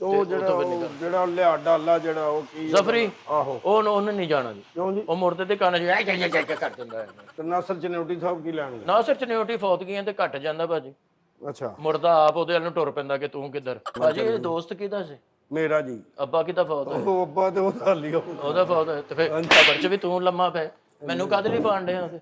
ਉਹ ਜਿਹੜਾ ਲਿਆ ਡਾਲਾ ਜਿਹੜਾ ਉਹ ਕੀ ਜ਼ਫਰੀ ਆਹੋ ਉਹਨੇ ਨਹੀਂ ਜਾਣਾ ਜੀ। ਕਿਉਂ ਜੀ? ਉਹ ਮੁਰਦੇ ਤੇ ਕੰਨ ਚ ਕਰ ਦਿੰਦਾ ਹੈ। ਤੇ ਨਾਸਰ ਚਨਿਓਟੀ ਸਾਹਿਬ ਕੀ ਲੈਣਗੇ? ਨਾਸਰ ਚਨਿਓਟੀ ਫੌਤ ਗਈਆਂ ਤੇ ਘਟ ਜਾਂਦਾ ਭਾਜੀ। ਅੱਛਾ ਮੁਰਦਾ ਆਪ ਉਹਦੇ ਵੱਲ ਨੂੰ ਟੁਰ ਪੈਂਦਾ ਕਿ ਤੂੰ ਕਿੱਧਰ। ਭਾਜੀ ਇਹ ਦੋਸਤ ਕਿਹਦਾ ਸੀ? ਮੇਰਾ ਜੀ। ਅੱਬਾ ਕਿਹਦਾ ਫੌਤ ਹੋਇਆ? ਉਹ ਅੱਬਾ ਤੇ ਉਹ ਹਾਲੀ ਉਹਦਾ ਫੌਤ ਹੋਇਆ ਤੇ ਫਿਰ ਕਬਰ ਚ ਵੀ ਤੂੰ ਲੰਮਾ ਪੈ। ਮੈਨੂੰ ਕਾਹਦੇ ਲਈ ਪਾਣ ਡਿਆ ਉਹਦੇ?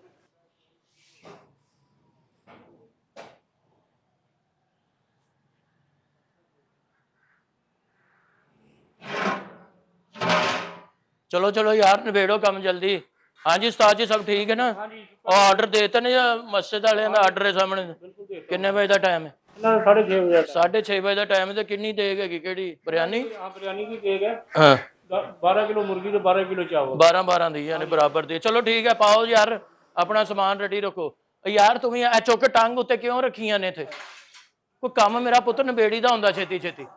चलो चलो यार निबेड़ो कम जल्दी। हाँ जी उस्ताद जी सब ठीक है ना? और ऑर्डर देते ने मस्जिद वाले का ऑर्डर है सामने? किन्ने बजे का टाइम है? 6:30 बजे। 6:30 बजे का टाइम है। तो कितनी देग है? केड़ी बिरयानी? बिरयानी की देग है। हाँ 12 किलो मुर्गी तो 12 किलो चावल। 12 दी यानी बराबर दी। चलो ठीक है पाओ यार अपना समान रेडी रखो। यार तुम ए चुक टंग उत्ते क्यों रखियां ने इत्थे? कोई काम मेरा पुत्त निबेड़ी दा हुंदा छेती छेती।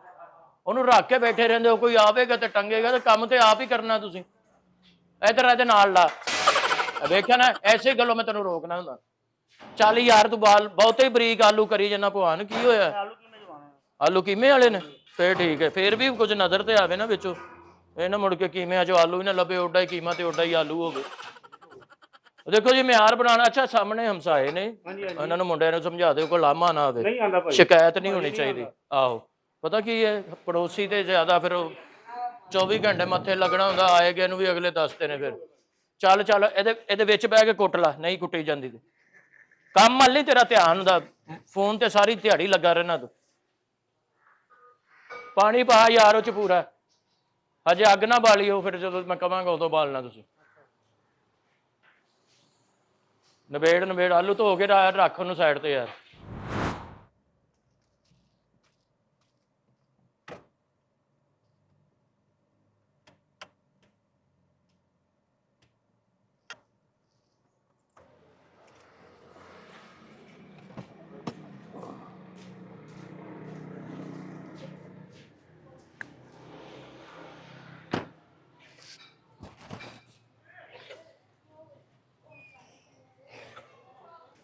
ਉਹਨੂੰ ਰੱਖ ਕੇ ਬੈਠੇ ਰਹਿੰਦੇ ਹੋ। ਕੋਈ ਆਵੇਗਾ ਤੇ ਟੰਗੇਗਾ ਤੇ ਕੰਮ ਤੇ ਆਪ ਹੀ ਕਰਨਾ ਤੁਸੀਂ। ਇਧਰ ਇਹਦੇ ਨਾਲ ਲਾ ਵੇਖਿਆ ਨਾ ਐਸੇ ਗੱਲੋਂ ਮੈਂ ਤੈਨੂੰ ਰੋਕਣਾ ਹੁੰਦਾ। ਚੱਲ ਯਾਰ ਤੂੰ ਬਾਲ ਬਹੁਤੇ ਬਰੀਕ ਆਲੂ ਕਰੀ ਜਨਾ ਭਵਾਨ ਕੀ ਹੋਇਆ? ਆਲੂ ਕੀਮੇ ਵਾਲੇ ਨੇ ਫੇਰ ਠੀਕ ਹੈ। ਫੇਰ ਵੀ ਕੁਝ ਨਜ਼ਰ ਤੇ ਆਵੇ ਨਾ ਵਿੱਚੋਂ। ਇਹ ਨਾ ਮੁੜ ਕੇ ਕੀਮਿਆਂ ਚੋਂ ਆਲੂ ਹੀ ਨਾ ਲੱਭੇ ਓਡਾ ਹੀ ਕੀਮਾ ਤੇ ਓਡਾ ਹੀ ਆਲੂ ਹੋਵੇ। ਦੇਖੋ ਜੀ ਮਿਆਰ ਬਣਾਉਣਾ। ਅੱਛਾ ਸਾਹਮਣੇ ਹਮਸਾਏ ਨੇ ਇਹਨਾਂ ਨੂੰ ਮੁੰਡਿਆਂ ਨੂੰ ਸਮਝਾ ਦਿਓ ਕੋਈ ਲਾਮਾ ਨਾ ਆਵੇ। ਸ਼ਿਕਾਇਤ ਨਹੀਂ ਹੋਣੀ ਚਾਹੀਦੀ। ਆਹੋ ਪਤਾ ਕੀ ਹੈ ਪੜੋਸੀ ਤੇ ਜ਼ਿਆਦਾ ਫਿਰ 24 ਘੰਟੇ ਮੱਥੇ ਲੱਗਣਾ ਹੁੰਦਾ। ਆਏ ਗਏ ਨੂੰ ਵੀ ਅਗਲੇ ਦੱਸਦੇ ਨੇ। ਫਿਰ ਚੱਲ ਚੱਲ ਇਹਦੇ ਵਿੱਚ ਬਹਿ ਕੇ ਕੁੱਟ ਲਾ। ਨਹੀਂ ਕੁੱਟੀ ਜਾਂਦੀ ਤੇ ਕੰਮ ਵੱਲ ਨਹੀਂ ਤੇਰਾ ਧਿਆਨ ਹੁੰਦਾ। ਫੋਨ ਤੇ ਸਾਰੀ ਦਿਹਾੜੀ ਲੱਗਾ ਰਹਿਣਾ ਤੂੰ। ਪਾਣੀ ਪਾ ਯਾਰ ਉਹ ਚ ਪੂਰਾ। ਹਜੇ ਅੱਗ ਨਾ ਬਾਲੀਓ ਫਿਰ ਜਦੋਂ ਮੈਂ ਕਵਾਂਗਾ ਉਦੋਂ ਬਾਲਣਾ ਤੁਸੀਂ। ਨਿਬੇੜ ਆਲੂ ਧੋ ਕੇ ਰੱਖ ਉਹਨੂੰ ਸਾਈਡ ਤੇ ਯਾਰ।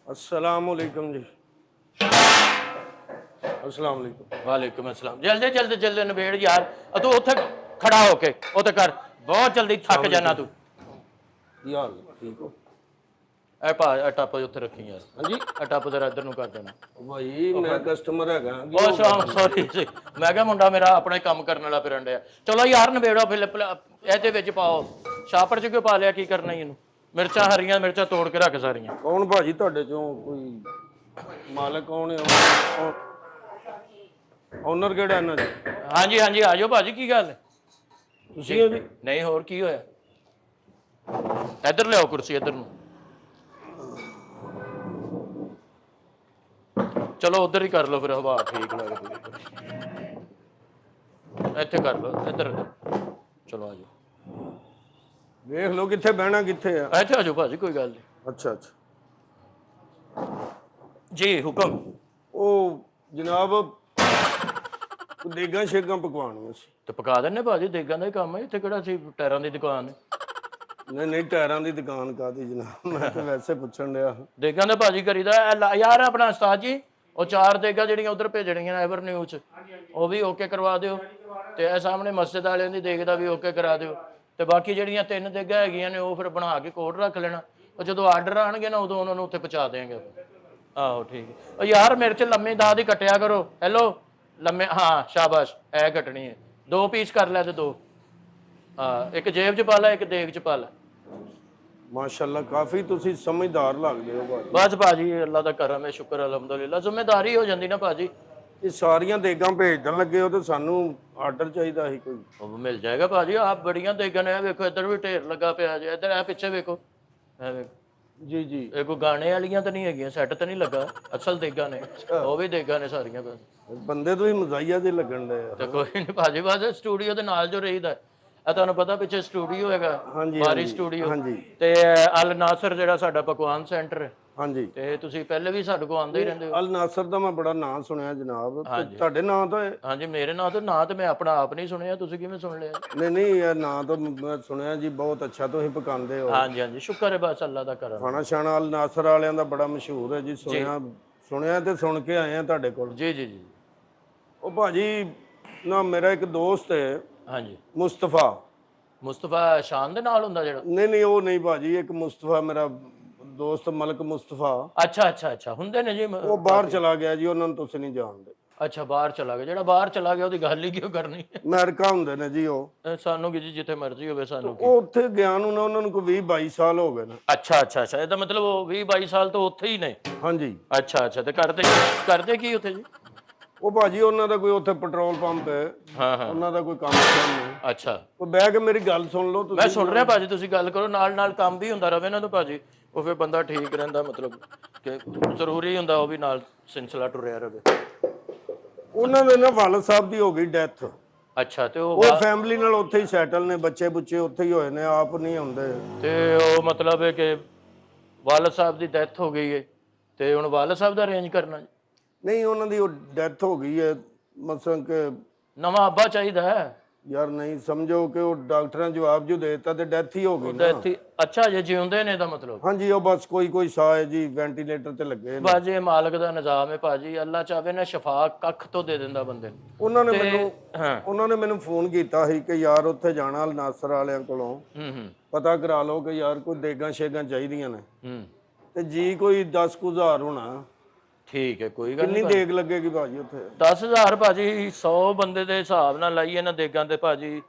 अस्सलामुअलैकुम जी। अस्सलामुअलैकुम। वालेकुम अस्सलाम। जल्दी निबेड़ यार। तू उत्थे खड़ा होके उत्थे कर। बहुत जल्दी थक जाना तू। ਕੀ ਹਾਲ ਠੀਕ ਹੋ? ए पा टप उत्थे रखी यार। हाँ जी टप जरा इधर ਨੂੰ ਕਰ ਦੇਣਾ। ਭਾਈ ਮੈਂ ਕਸਟਮਰ ਹੈਗਾ। ਉਹ ਸੌਰੀ ਮੈਂ ਕਿਹਾ ਮੁੰਡਾ ਮੇਰਾ ਆਪਣਾ ਹੀ ਕੰਮ ਕਰਨ ਵਾਲਾ ਫਿਰਨ ਡਿਆ। ਚਲੋ ਯਾਰ ਨਿਬੇੜੋ ਫਿਰ ਇਹਦੇ ਵਿੱਚ ਪਾਓ। ਛਾਪੜ ਚ ਕਿਉਂ ਪਾ ਲਿਆ? ਕੀ ਕਰਨਾ ਇਹਨੂੰ? ਮਿਰਚਾਂ ਹਰੀਆਂ ਮਿਰਚਾਂ ਤੋੜ ਕੇ ਰੱਖ ਸਾਰੀਆਂ। ਕੌਣ ਭਾਜੀ ਤੁਹਾਡੇ ਚੋਂ ਕੋਈ ਮਾਲਕ ਕੌਣ ਹੈ? ਓਨਰ ਕਿਹੜਾ ਇਹਨਾਂ ਦਾ? ਹਾਂਜੀ ਹਾਂਜੀ ਆ ਜਾਓ ਭਾਜੀ। ਕੀ ਗੱਲ? ਤੁਸੀਂ ਹੋ ਜੀ? ਨਹੀਂ ਹੋਰ ਕੀ ਹੋਇਆ? ਇੱਧਰ ਲਿਆਓ ਕੁਰਸੀ ਇੱਧਰ ਨੂੰ। ਚਲੋ ਉਧਰ ਹੀ ਕਰ ਲਓ ਫਿਰ ਹਵਾ ਠੀਕ ਲੱਗਦੀ। ਇੱਥੇ ਕਰ ਲਓ ਇੱਧਰ। ਚਲੋ ਆ ਜਾਓ। ਵੇਖ ਲਓ ਕਿੱਥੇ ਬਹਿਣਾ ਕਿੱਥੇ ਆ। ਇੱਥੇ ਆ ਜਾਓ ਭਾਜੀ ਕੋਈ ਗੱਲ ਨਹੀਂ। ਅੱਛਾ ਅੱਛਾ ਜੀ ਹੁਕਮ। ਉਹ ਜਨਾਬ ਦੇਗਾਂ ਸ਼ੇਗਾਂ ਪਕਵਾਉਣੀਆਂ ਸੀ। ਤੇ ਪਕਾ ਦਿੰਨੇ ਭਾਜੀ। ਦੇਗਾਂ ਦਾ ਹੀ ਕੰਮ ਹੈ। ਇੱਥੇ ਕਿਹੜਾ ਸੀ ਟਾਇਰਾਂ ਦੀ ਦੁਕਾਨ ਹੈ? ਨਹੀਂ ਟਾਇਰਾਂ ਦੀ ਦੁਕਾਨ ਕਾਹਦੀ ਜਨਾਬ? ਮੈਂ ਤਾਂ ਵੈਸੇ ਪੁੱਛਣ ਡਿਆ। ਦੇਗਾਂ ਦਾ ਭਾਜੀ ਕਰੀਦਾ ਯਾਰ। ਆਪਣਾ ਉਸਤਾਦ ਜੀ ਉਹ 4 ਦੇਗਾਂ ਜਿਹੜੀਆਂ ਉਧਰ ਭੇਜਣੀਆਂ ਐਵਰ ਨਿਊ ਚ ਉਹ ਵੀ ਓਕੇ ਕਰਵਾ ਦਿਓ। ਤੇ ਇਹ ਸਾਹਮਣੇ ਮਸਜਿਦ ਵਾਲਿਆਂ ਦੀ ਦੇਗ ਦਾ ਵੀ ਓਕੇ ਕਰਾ ਦਿਓ। ਤੇ ਬਾਕੀ ਜਿਹੜੀਆਂ 3 ਦੇਗਾਂ ਹੈਗੀਆਂ ਨੇ ਉਹ ਫਿਰ ਬਣਾ ਕੇ ਕੋਡ ਰੱਖ ਲੈਣਾ। ਉਹ ਜਦੋਂ ਆਰਡਰ ਆਣਗੇ ਨਾ ਉਦੋਂ ਉਹਨਾਂ ਨੂੰ ਉੱਥੇ ਪਹੁੰਚਾ ਦੇਵਾਂਗੇ। ਆਹੋ ਠੀਕ ਹੈ। ਉਹ ਯਾਰ ਮੇਰੇ ਚ ਲੰਮੀ ਦਾਲ ਦੀ ਕੱਟਿਆ ਕਰੋ। ਹੈਲੋ ਲੰਮੇ ਹਾਂ ਸ਼ਾਬਾਸ਼ ਇਹ ਕੱਟਣੀ ਹੈ। 2 ਪੀਸ ਕਰ ਲੈ ਤੇ 2 ਹਾਂ ਇੱਕ ਜੇਬ ਚ ਪਾ ਲੈ ਇੱਕ ਦੇਗ ਚ ਪਾ ਲੈ। ਮਾਸ਼ਾਅੱਲਾ ਕਾਫੀ ਤੁਸੀਂ ਸਮਝਦਾਰ ਲੱਗਦੇ ਹੋ ਭਾਜੀ। ਬਸ ਭਾਜੀ ਅੱਲਾ ਦਾ ਕਰਮ ਹੈ ਸ਼ੁਕਰ ਅਲਹਮਦੁਲਿਲਾ। ਜ਼ਿੰਮੇਦਾਰੀ ਹੋ ਜਾਂਦੀ ਨਾ ਭਾਜੀ। ਇਹ ਸਾਰੀਆਂ ਦੇਗਾਂ ਭੇਜਣ ਲੱਗੇ ਹੋ ਤੇ ਸਾਨੂੰ ਆਰਡਰ ਚਾਹੀਦਾ ਸੀ ਕੋਈ। ਉਹ ਮਿਲ ਜਾਏਗਾ ਭਾਜੀ। ਆਪ ਬੜੀਆਂ ਦੇਗਾਂ ਨੇ। ਵੇਖੋ ਇੱਧਰ ਵੀ ਢੇਰ ਲੱਗਾ ਪਿਆ ਜੇ। ਇੱਧਰ ਇਹ ਪਿੱਛੇ ਵੇਖੋ। ਜੀ ਜੀ ਇਹ ਕੋਈ ਗਾਣੇ ਵਾਲੀਆਂ ਤਾਂ ਨਹੀਂ ਹੈਗੀਆਂ। ਸੈੱਟ ਤਾਂ ਨਹੀਂ ਲੱਗਾ। ਅਸਲ ਦੇਗਾਂ ਨੇ ਉਹ ਵੀ ਦੇਗਾਂ ਨੇ ਸਾਰੀਆਂ। ਬੰਦੇ ਤੋਂ ਹੀ ਮਜ਼ਾਈਆ ਦੇ ਲੱਗਣ ਦੇ। ਤੇ ਕੋਈ ਨਹੀਂ ਭਾਜੀ ਬਸ ਸਟੂਡੀਓ ਦੇ ਨਾਲ ਜੋ ਰਹੀਦਾ। ਇਹ ਤੁਹਾਨੂੰ ਪਤਾ ਪਿੱਛੇ ਸਟੂਡੀਓ ਹੈਗਾ ਬਾਰੀ ਸਟੂਡੀਓ। ਤੇ ਅਲ ਨਾਸਰ ਜਿਹੜਾ ਸਾਡਾ ਪਕਵਾਨ ਸੈਂਟਰ ਹੈ। ਹਾਂਜੀ ਤੇ ਤੁਸੀਂ ਪਹਿਲੇ ਵੀ ਸਾਡੇ ਕੋਲ ਆਉਂਦੇ ਹੀ ਰਹਿੰਦੇ ਹੋ। ਅਲ ਨਾਸਰ ਦਾ ਮੈਂ ਬੜਾ ਨਾਂ ਸੁਣਿਆ ਜਨਾਬ। ਤੁਹਾਡੇ ਨਾਂ ਤੋਂ? ਹਾਂਜੀ ਮੇਰੇ ਨਾਂ ਤੋਂ। ਨਾਂ ਤੇ ਮੈਂ ਆਪਣਾ ਆਪ ਨਹੀਂ ਸੁਣਿਆ। ਤੁਸੀਂ ਕਿਵੇਂ ਸੁਣ ਲਿਆ? ਨਹੀਂ ਇਹ ਨਾਂ ਤੋਂ ਮੈਂ ਸੁਣਿਆ ਜੀ। ਬਹੁਤ ਅੱਛਾ ਤੁਸੀਂ ਪਕਾਉਂਦੇ ਹੋ। ਹਾਂਜੀ ਹਾਂਜੀ ਸ਼ੁਕਰ ਹੈ ਬਸ ਅੱਲਾ ਦਾ ਕਰਮ। ਖਾਣਾ ਛਾਣਾ ਅਲ ਨਾਸਰ ਵਾਲਿਆਂ ਦਾ ਬੜਾ ਮਸ਼ਹੂਰ ਹੈ ਜੀ। ਸੁਣਿਆ ਤੇ ਸੁਣ ਕੇ ਆਏ ਆ ਤੁਹਾਡੇ ਕੋਲ। ਜੀ ਜੀ ਜੀ। ਉਹ ਭਾਜੀ ਨਾ ਮੇਰਾ ਇੱਕ ਦੋਸਤ ਹੈ ਹਾਂਜੀ ਮੁਸਤਫਾ। ਮੁਸਤਫਾ ਸ਼ਾਨ ਦੇ ਨਾਲ ਹੁੰਦਾ ਜਿਹੜਾ? ਨਹੀਂ ਉਹ ਨਹੀਂ ਭਾਜੀ, ਇੱਕ ਮੁਸਤਫਾ ਮੇਰਾ ਦੋਸਤ ਮਲਕ ਮੁਸਤਫਾ, ਅੱਛਾ ਹੁੰਦੇ ਨੇ ਜੀ ਉਹ ਬਾਹਰ ਚਲਾ ਗਿਆ ਜੀ, ਉਹਨਾਂ ਨੂੰ ਤੁਸੀਂ ਨਹੀਂ ਜਾਣਦੇ। ਅੱਛਾ ਬਾਹਰ ਚਲਾ ਗਿਆ, ਜਿਹੜਾ ਬਾਹਰ ਚਲਾ ਗਿਆ ਉਹਦੀ ਗੱਲ ਹੀ ਕਿਉਂ ਕਰਨੀ ਹੈ? ਅਮਰੀਕਾ ਹੁੰਦੇ ਨੇ ਜੀ ਉਹ। ਸਾਨੂੰ ਕੀ ਜੀ, ਜਿੱਥੇ ਮਰਜ਼ੀ ਹੋਵੇ ਸਾਨੂੰ ਕੀ। ਉਹ ਉੱਥੇ ਗਿਆ ਨੂੰ ਨਾ ਉਹਨਾਂ ਨੂੰ ਕੋਈ 20-22 ਸਾਲ ਹੋ ਗਏ ਨੇ। ਅੱਛਾ ਇਹਦਾ ਮਤਲਬ ਉਹ 20-22 ਸਾਲ ਤੋਂ ਉੱਥੇ ਹੀ ਨੇ? ਹਾਂਜੀ। ਅੱਛਾ ਤੇ ਕਰਦੇ ਕੀ ਉੱਥੇ ਜੀ? ਉਹ ਭਾਜੀ ਉਹਨਾਂ ਦਾ ਕੋਈ ਉੱਥੇ ਪੈਟਰੋਲ ਪੰਪ ਹੈ, ਹਾਂ ਉਹਨਾਂ ਦਾ ਕੋਈ ਕੰਮ ਨਹੀਂ। ਅੱਛਾ ਉਹ ਬਹਿ ਕੇ ਮੇਰੀ ਗੱਲ ਸੁਣ ਲਓ ਤੁਸੀਂ। ਮੈਂ ਸੁਣ ਰਿਹਾ ਭਾਜੀ, ਤੁਸੀਂ ਗੱਲ ਕਰੋ, ਨਾਲ ਕੰਮ ਵੀ ਹੁੰਦਾ ਰਵੇ ਨਾ ਤਾਂ ਭਾਜੀ, ਉਹ ਫਿਰ ਬੰਦਾ ਠੀਕ ਰਹਿੰਦਾ, ਮਤਲਬ ਕਿ ਜ਼ਰੂਰੀ ਹੁੰਦਾ ਉਹ ਵੀ ਨਾਲ ਸਿਲਸਿਲਾ ਟੁਰਿਆ ਰਵੇ। ਉਹਨਾਂ ਦੇ ਨਾ ਵਾਲਦ ਸਾਹਿਬ ਦੀ ਹੋ ਗਈ ਡੈਥ। ਅੱਛਾ ਤੇ ਉਹ ਫੈਮਿਲੀ ਨਾਲ ਉੱਥੇ ਹੀ ਸੈਟਲ ਨੇ, ਬੱਚੇ ਬੁੱਚੇ ਉੱਥੇ ਹੀ ਹੋਏ ਨੇ, ਆਪ ਨਹੀਂ ਹੁੰਦੇ। ਤੇ ਉਹ ਮਤਲਬ ਹੈ ਕਿ ਵਾਲਦ ਸਾਹਿਬ ਦੀ ਡੈਥ ਹੋ ਗਈ ਹੈ ਤੇ ਹੁਣ ਵਾਲਦ ਸਾਹਿਬ ਦਾ ਅਰੇਂਜ ਕਰਨਾ ਜੀ? ਨਹੀਂ, ਉਹਨਾਂ ਦੀ ਉਹ ਡੈਥ ਹੋ ਗਈ ਹੈ, ਮਸਲਨ ਕਿ ਨਵਾਂ ਅੱਬਾ ਚਾਹੀਦਾ ਹੈ ਯਾਰ। ਨਹੀਂ ਸਮਝੋ ਕਿ ਉਹ ਡਾਕਟਰਾਂ ਜਵਾਬ ਜੋ ਦੇ ਦਿੱਤਾ ਤੇ ਡੈਥ ਹੀ ਹੋ ਗਈ ਨਾ। ਡੈਥ? ਅੱਛਾ ਜੇ ਜਿਉਂਦੇ ਨੇ ਦਾ ਮਤਲਬ? ਹਾਂਜੀ, ਉਹ ਬਸ ਕੋਈ ਸਾਹ ਹੈ ਜੀ, ਵੈਂਟੀਲੇਟਰ ਤੇ ਲੱਗੇ ਨੇ। ਬਾਜੀ ਮਾਲਕ ਦਾ ਨਿਜ਼ਾਮ ਹੈ ਭਾਜੀ, ਅੱਲਾ ਚਾਹਵੇ ਨਾ ਸ਼ਫਾ ਕੱਖ ਤੋਂ ਦੇ ਦਿੰਦਾ ਬੰਦੇ ਨੂੰ। ਉਹਨਾਂ ਨੇ ਮੈਨੂੰ ਫੋਨ ਕੀਤਾ ਸੀ ਕਿ ਯਾਰ ਉੱਥੇ ਜਾਣਾ ਨਾਸਰ ਵਾਲਿਆਂ ਕੋਲੋਂ, ਪਤਾ ਕਰਾ ਲਓ ਕਿ ਯਾਰ ਕੋਈ ਦੇਗਾਂ ਸ਼ੇਗਾਂ ਚਾਹੀਦੀਆਂ ਨੇ। ਤੇ ਜੀ ਕੋਈ 10,000 ਹੋਣਾ। ਠੀਕ ਹੈ, ਕੋਈ ਗੱਲ ਕਿੰਨੀ ਦੇਗ ਲੱਗੇਗੀ ਭਾਜੀ ਉੱਥੇ? 10,000 ਭਾਜੀ 100 ਬੰਦੇ ਦੇ ਹਿਸਾਬ ਨਾਲ ਲਾਈਏ ਨਾ ਦੇਗਾਂ ਤੇ ਭਾਜੀ,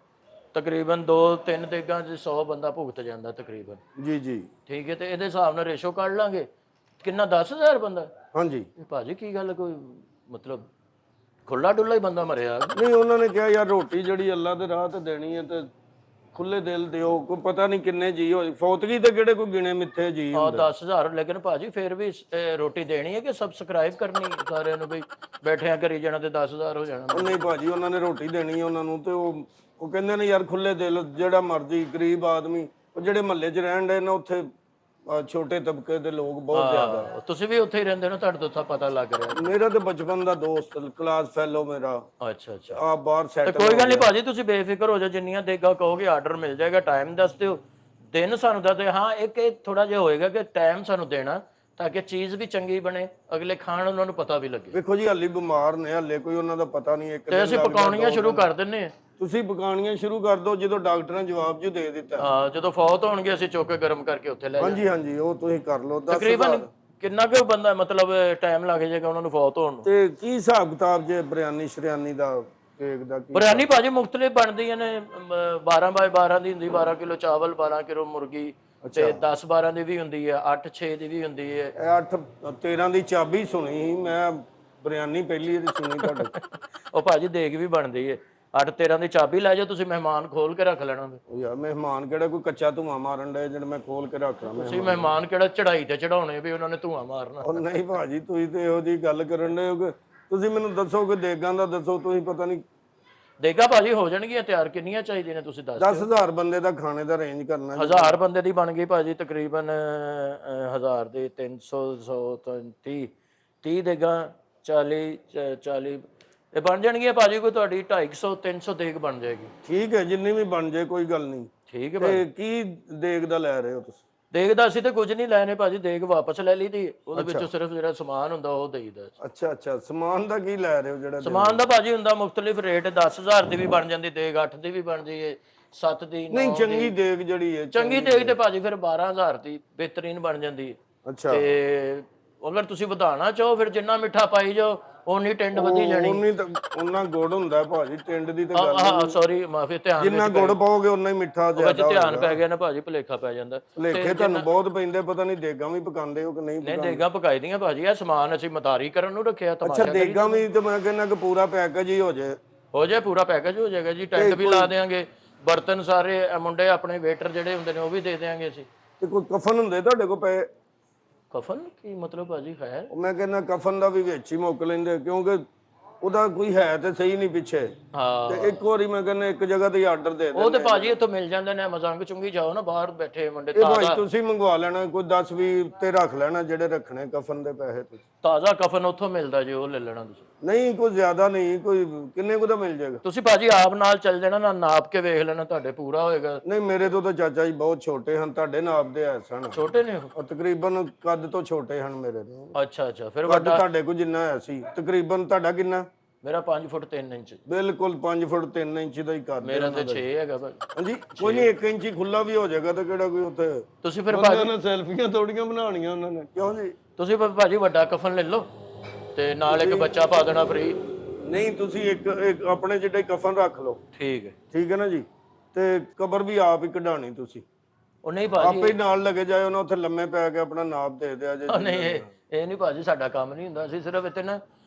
ਤਕਰੀਬਨ 2-3 ਦੇਗਾਂ 'ਚ 100 ਬੰਦਾ ਭੁਗਤ ਜਾਂਦਾ ਤਕਰੀਬਨ। ਜੀ ਠੀਕ ਹੈ, ਤੇ ਇਹਦੇ ਹਿਸਾਬ ਨਾਲ ਰੇਸ਼ੋ ਕੱਢ ਲਾਂਗੇ। ਕਿੰਨਾ 10,000 ਬੰਦਾ? ਹਾਂਜੀ। ਭਾਜੀ ਕੀ ਗੱਲ, ਕੋਈ ਮਤਲਬ ਖੁੱਲਾ ਡੁੱਲਾ ਹੀ ਬੰਦਾ ਮਰਿਆ? ਨਹੀਂ, ਉਹਨਾਂ ਨੇ ਕਿਹਾ ਯਾਰ ਰੋਟੀ ਜਿਹੜੀ ਅੱਲਾ ਦੇ ਰਾਹ ਤੇ ਦੇਣੀ ਹੈ ਤੇ ਖੁੱਲੇ ਦਿਲ ਦਿਓ, ਕੋਈ ਪਤਾ ਨਹੀਂ ਕਿੰਨੇ ਜੀ ਹੋਏ। ਫੌਤਗੀ ਤੇ ਕਿਹੜੇ ਕੋਈ ਗਿਣੇ ਮਿੱਥੇ ਜੀ ਹੁੰਦੇ। 10,000 ਲੇਕਿਨ ਭਾਜੀ ਫਿਰ ਵੀ ਰੋਟੀ ਦੇਣੀ ਹੈ ਕਿ ਸਬਸਕ੍ਰਾਈਬ ਕਰਨੀ ਸਾਰਿਆਂ ਨੂੰ, ਬਈ ਬੈਠਿਆਂ ਕਰੀ ਜਾਣਾ ਤੇ 10,000 ਹੋ ਜਾਣਾ? ਨਹੀਂ ਭਾਜੀ, ਉਹਨਾਂ ਨੇ ਰੋਟੀ ਦੇਣੀ ਹੈ ਉਹਨਾਂ ਨੂੰ, ਤੇ ਉਹ ਕਹਿੰਦੇ ਨੇ ਯਾਰ ਖੁੱਲੇ ਦਿਲ, ਜਿਹੜਾ ਮਰਜ਼ੀ ਗਰੀਬ ਆਦਮੀ, ਉਹ ਜਿਹੜੇ ਮਹੱਲੇ 'ਚ ਰਹਿਣ ਦੇ ਨਾ ਉੱਥੇ ਛੋਟੇ ਤਬਕੇ ਦੇ ਲੋਕ ਬਹੁਤ ਜ਼ਿਆਦਾ। ਤੁਸੀਂ ਵੀ ਉੱਥੇ ਹੀ ਰਹਿੰਦੇ ਹੋ, ਤੁਹਾਡੇ ਤੋਂ ਪਤਾ ਲੱਗ ਰਿਹਾ। ਮੇਰਾ ਤੇ ਬਚਪਨ ਦਾ ਦੋਸਤ, ਕਲਾਸ ਫੈਲੋ ਮੇਰਾ। ਅੱਛਾ ਆ ਬਾਹਰ ਸੈਟਲ। ਕੋਈ ਗੱਲ ਨਹੀਂ ਭਾਜੀ, ਤੁਸੀਂ ਬੇਫਿਕਰ ਹੋ ਜਾਓ, ਜਿੰਨੀਆਂ ਦੇਗਾ ਕਹੋਗੇ ਆਰਡਰ ਮਿਲ ਜਾਏਗਾ। ਟਾਈਮ ਦੱਸ ਦਿਓ, ਦਿਨ ਸਾਨੂੰ ਦੱਸ ਦਿਓ। ਹਾਂ ਇੱਕ ਥੋੜਾ ਜਿਹਾ ਹੋਏਗਾ ਕਿ ਟਾਈਮ ਸਾਨੂੰ ਦੇਣਾ ਤਾਂ ਕਿ ਚੀਜ਼ ਵੀ ਚੰਗੀ ਬਣੇ, ਅਗਲੇ ਖਾਣ ਉਹਨਾਂ ਨੂੰ ਪਤਾ ਵੀ ਲੱਗੇ। ਵੇਖੋ ਜੀ, ਹਾਲੇ ਬਿਮਾਰ ਨੇ, ਹਾਲੇ ਕੋਈ ਉਹਨਾਂ ਦਾ ਪਤਾ ਨਹੀਂ। ਇੱਕ ਤੇ ਅਸੀਂ ਪਕਾਉਣੀਆਂ ਸ਼ੁਰੂ ਕਰ ਦਿੰਨੇ ਆ। ਤੁਸੀਂ ਪਕਾਉਣੀਆਂ ਸ਼ੁਰੂ ਕਰ ਦਿਓ ਜਦੋਂ ਡਾਕਟਰਾਂ ਜਵਾਬ ਜੋ ਦੇ ਦਿੱਤਾ। ਹਾਂ, ਜਦੋਂ ਫੌਤ ਹੋਣਗੇ ਅਸੀਂ ਚੁੱਕ ਕੇ ਗਰਮ ਕਰਕੇ ਉੱਥੇ ਲੈ ਹਾਂਜੀ ਉਹ ਤੁਸੀਂ ਕਰ ਲਓ। ਤਕਰੀਬਨ ਕਿੰਨਾ ਕੁ ਬੰਦਾ ਮਤਲਬ ਟਾਈਮ ਲੱਗ ਜਾਏਗਾ ਉਹਨਾਂ ਨੂੰ ਫੌਤ ਹੋਣ ਨੂੰ? ਤੇ ਕੀ ਹਿਸਾਬ ਕਿਤਾਬ ਜੇ ਬਿਰਿਆਨੀ ਸ਼ਰਿਆਨੀ ਦਾ, ਕੇਕ ਦਾ ਕੀ? ਬਿਰਿਆਨੀ ਭਾਜੀ ਮੁਖਤਲਿਫ ਬਣਦੀਆਂ ਨੇ, 12x12 ਦੀ ਹੁੰਦੀ, 12 ਕਿਲੋ ਚਾਵਲ, 12 ਕਿਲੋ ਮੁਰਗੀ, ਤੇ 10-12 ਦੀ ਵੀ ਹੁੰਦੀ ਹੈ, 8-6 ਦੀ ਵੀ ਹੁੰਦੀ ਹੈ। 8-13 ਦੀ ਚਾਬੀ ਸੁਣੀ ਮੈਂ, ਬਿਰਿਆਨੀ ਪਹਿਲੀ ਵਾਰੀ ਸੁਣੀ ਤੁਹਾਡੇ। ਉਹ ਭਾਜੀ ਦੇਗ ਵੀ ਬਣਦੀ ਹੈ। 8-13 ਦੀ ਚਾਬੀ ਲੈ ਜਾਓ ਤੁਸੀਂ, ਮਹਿਮਾਨ ਖੋਲ ਕੇ ਰੱਖ ਲੈਣਾ। ਯਾਰ ਮਹਿਮਾਨ ਕਿਹੜਾ ਕੋਈ ਕੱਚਾ ਧੂਆਂ ਮਾਰਨ ਦੇ ਜਿਹੜਾ ਮੈਂ ਖੋਲ ਕੇ ਰੱਖ ਲਾਂ? ਤੁਸੀਂ ਮਹਿਮਾਨ ਕਿਹੜਾ ਚੜਾਈ ਤੇ ਚੜਾਉਣੇ ਵੀ ਉਹਨਾਂ ਨੇ ਧੂਆਂ ਮਾਰਨਾ? ਉਹ ਨਹੀਂ ਭਾਜੀ, ਤੁਸੀਂ ਤੇ ਇਹੋ ਜਿਹੀ ਗੱਲ ਕਰਨ ਦੇ ਹੋ ਕਿ ਤੁਸੀਂ ਮੈਨੂੰ ਦੱਸੋ ਕਿ ਦੇਗਾਂ ਦਾ ਦੱਸੋ। ਤੁਸੀਂ ਪਤਾ ਨਹੀਂ ਦੇਗਾ ਭਾਜੀ ਹੋ ਜਾਣਗੀਆਂ ਤਿਆਰ, ਕਿੰਨੀਆਂ ਚਾਹੀਦੀਆਂ ਨੇ ਤੁਸੀਂ ਦੱਸ? 10,000 ਬੰਦੇ ਦਾ ਖਾਣੇ ਦਾ ਅਰੇਂਜ ਕਰਨਾ। 1000 ਬੰਦੇ ਦੀ ਬਣ ਗਈ ਭਾਜੀ ਤਕਰੀਬਨ 1000 ਦੇ 300 30 ਦੇਗਾ 40 ਇਹ ਬਣ ਜਾਣਗੀਆਂ ਭਾਜੀ। ਕੋਈ ਤੁਹਾਡੀ 250-300 ਦੇਗ ਬਣ ਜਾਏਗੀ। ਠੀਕ ਹੈ, ਜਿੰਨੀ ਵੀ ਬਣ ਜਾਏ ਕੋਈ ਗੱਲ ਨਹੀਂ। ਠੀਕ ਹੈ ਤੇ ਕੀ ਦੇਗ ਦਾ ਲੈ ਰਹੇ ਹੋ ਤੁਸੀਂ? ਦੇਗ ਦਾ ਅਸੀਂ ਤੇ ਕੁਝ ਨਹੀਂ ਲੈਣੇ ਭਾਜੀ, ਦੇਗ ਵਾਪਸ ਲੈ ਲਈ ਦੀ, ਉਹਦੇ ਵਿੱਚੋਂ ਸਿਰਫ ਜਿਹੜਾ ਸਮਾਨ ਹੁੰਦਾ ਉਹ ਦੇਈਦਾ। ਅੱਛਾ ਸਮਾਨ ਦਾ ਕੀ ਲੈ ਰਹੇ ਹੋ? ਜਿਹੜਾ ਸਮਾਨ ਦਾ ਭਾਜੀ ਹੁੰਦਾ ਮੁਖਤਲਿਫ ਰੇਟ, 10,000 ਦੀ ਵੀ ਬਣ ਜਾਂਦੀ ਦੇਗ, 8 ਦੀ ਵੀ ਬਣਦੀ ਹੈ, 7 ਦੀ, 9 ਨਹੀਂ ਚੰਗੀ ਦੇਗ ਜਿਹੜੀ ਹੈ, ਚੰਗੀ ਦੇਗ ਤੇ ਭਾਜੀ ਫਿਰ 12,000 ਦੀ ਬਿਹਤਰੀਨ ਬਣ ਜਾਂਦੀ ਹੈ। ਅੱਛਾ, ਤੇ ਅਗਰ ਤੁਸੀਂ ਵਧਾਉਣਾ ਚਾਹੋ ਫਿਰ ਜਿੰਨਾ ਮਿੱਠਾ ਪਾਈ ਜਾਓ ਉਨੀ ਟਿੰਡ ਵਧੀ ਜਾਣੀ। ਉਹਨਾਂ ਗੁੜ ਹੁੰਦਾ ਭਾਜੀ, ਟਿੰਡ ਦੀ ਤੇ ਗੱਲ। ਸੌਰੀ ਮਾਫੀ, ਧਿਆਨ ਜਿੰਨਾ ਗੁੜ ਪਾਓਗੇ ਉਨਾ ਹੀ ਮਿੱਠਾ ਜ਼ਿਆਦਾ। ਧਿਆਨ ਪੈ ਗਿਆ ਨਾ ਭਾਜੀ, ਭੁਲੇਖਾ ਪੈ ਜਾਂਦਾ। ਭੁਲੇਖੇ ਤੁਹਾਨੂੰ ਬਹੁਤ ਪੈਂਦੇ, ਪਤਾ ਨਹੀਂ ਦੇਗਾਂ ਵੀ ਪਕਾਉਂਦੇ ਹੋ ਕਿ ਨਹੀਂ? ਨਹੀਂ ਦੇਗਾਂ ਪਕਾਈ ਦੀਆਂ ਭਾਜੀ, ਇਹ ਸਮਾਨ ਅਸੀਂ ਮਤਾਰੀ ਕਰਨ ਨੂੰ ਰੱਖਿਆ। ਅੱਛਾ, ਦੇਗਾਂ ਵੀ ਤੇ ਮੈਂ ਕਹਿੰਦਾ ਕਿ ਪੂਰਾ ਪੈਕੇਜ ਹੀ ਹੋ ਜਾਏ। ਪੂਰਾ ਪੈਕੇਜ ਹੋ ਜਾਏਗਾ ਜੀ। ਟੈਂਟ ਵੀ ਲਾ ਦੇਾਂਗੇ, ਬਰਤਨ ਸਾਰੇ ਮੁੰਡੇ ਆਪਣੇ ਵੇਟਰ ਜਿਹੜੇ ਹੁੰਦੇ ਨੇ ਉਹ ਵੀ ਦੇ ਦੇਾਂਗੇ ਅਸੀਂ। ਤੇ ਕੋਈ ਕਫਨ ਹੁੰਦੇ ਤੁਹਾਡੇ ਕੋਲ ਪਏ? ਕਫਨ ਕੀ ਮਤਲਬ ਭਾਜੀ ਹੈ? ਮੈਂ ਕਹਿੰਦਾ ਕਫਨ ਦਾ ਵੀ ਵਿੱਚ ਹੀ ਮੁੱਕ ਲੈਂਦੇ, ਕਿਉਂਕਿ ਉਹਦਾ ਕੋਈ ਹੈ ਤੇ ਸਹੀ ਨਹੀਂ ਪਿੱਛੇ। ਹਾਂ, ਤੇ ਇੱਕ ਵਾਰੀ ਮੈਂ ਕਹਿੰਦਾ ਇੱਕ ਜਗ੍ਹਾ ਤੇ ਆਰਡਰ ਦੇ ਦੇ। ਉਹ ਤੇ ਭਾਜੀ ਇੱਥੋਂ ਮਿਲ ਜਾਂਦੇ ਨੇ, ਮਜ਼ੰਗ ਚੁੰਗੀ ਜਾਓ ਨਾ, ਬਾਹਰ ਬੈਠੇ ਮੁੰਡੇ। ਇਹ ਭਾਈ ਤੁਸੀਂ ਮੰਗਵਾ ਲੈਣਾ, ਕੋਈ 10-20 ਉੱਤੇ ਰੱਖ ਲੈਣਾ ਜਿਹੜੇ ਰੱਖਣੇ ਕਫਨ ਦੇ ਪੈਸੇ। ਤੁਸੀਂ ਤਾਜ਼ਾ ਕਫਨ ਉੱਥੋਂ ਮਿਲਦਾ ਜੀ, ਉਹ ਲੈ ਲੈਣਾ ਤੁਸੀਂ। ਨਹੀਂ ਕੋਈ ਜ਼ਿਆਦਾ ਨਹੀਂ, ਕੋਈ ਕਿੰਨੇ ਕੁ ਦਾ ਮਿਲ ਜਾਏਗਾ? ਤੁਸੀਂ ਭਾਜੀ ਆਪ ਨਾਲ ਚੱਲ ਜਾਣਾ ਨਾ, ਨਾਪ ਕੇ ਵੇਖ ਲੈਣਾ, ਤੁਹਾਡੇ ਪੂਰਾ ਹੋਏਗਾ। ਨਹੀਂ, ਮੇਰੇ ਤੋਂ ਤਾਂ ਚਾਚਾ ਜੀ ਬਹੁਤ ਛੋਟੇ ਹਨ, ਤੁਹਾਡੇ ਨਾਪ ਦੇ ਐ ਸਨ। ਛੋਟੇ ਨੇ ਉਹ ਤਕਰੀਬਨ ਕੱਦ ਤੋਂ ਛੋਟੇ ਹਨ ਮੇਰੇ ਤੋਂ। ਅੱਛਾ ਫਿਰ ਕੱਦ ਤੁਹਾਡੇ ਕੋਲ ਜਿੰਨਾ ਹੈ ਸੀ ਤਕਰੀਬਨ। ਤੁਹਾਡਾ ਕਿੰਨਾ? ਮੇਰਾ 5 ਫੁੱਟ 3 ਇੰਚ। ਬਿਲਕੁਲ 5 ਫੁੱਟ 3 ਇੰਚ ਦਾ ਹੀ ਕਰ ਦਿਓ। ਮੇਰਾ ਤੇ 6 ਹੈਗਾ ਭਾਜੀ। ਹਾਂਜੀ ਕੋਈ ਨਹੀਂ 1 ਇੰਚ ਹੀ ਖੁੱਲਾ ਵੀ ਹੋ ਜਾਏਗਾ ਤਾਂ ਕਿਹੜਾ ਕੋਈ ਉੱਥੇ ਤੁਸੀਂ ਫਿਰ ਬੰਦਿਆਂ ਨੇ ਸੈਲਫੀਆਂ ਥੋੜੀਆਂ ਬਣਾਉਣੀਆਂ ਉਹਨਾਂ ਨੇ, ਕਿਉਂ ਜੀ? ਤੁਸੀਂ ਭਾਜੀ ਵੱਡਾ ਕਫਨ ਲੈ ਲਓ ਤੇ ਨਾਲ ਇੱਕ ਬੱਚਾ ਪਾ ਦੇਣਾ ਫ੍ਰੀ। ਨਹੀਂ ਤੁਸੀਂ ਇੱਕ ਆਪਣੇ ਜਿਹੜੇ ਕਫਨ ਰੱਖ ਲਓ। ਠੀਕ ਹੈ। ਠੀਕ ਹੈ ਨਾ ਜੀ, ਤੇ ਕਬਰ ਵੀ ਆਪ ਹੀ ਕਢਾਣੀ ਤੁਸੀਂ, ਉਹ ਨਹੀਂ ਭਾਜੀ, ਆਪੇ ਹੀ ਨਾਲ ਲੱਗੇ ਜਾਏ ਉਹਨਾਂ ਉੱਥੇ ਲੰਮੇ ਪੈ ਕੇ ਆਪਣਾ ਨਾਪ ਦੇ ਦਿਆ ਜੇ। ਨਹੀਂ ਇਹ ਨਹੀਂ ਭਾਜੀ, ਸਾਡਾ ਕੰਮ ਨਹੀਂ ਹੁੰਦਾ। ਅਸੀਂ ਸਿਰਫ ਇੱਥੇ ਨਾ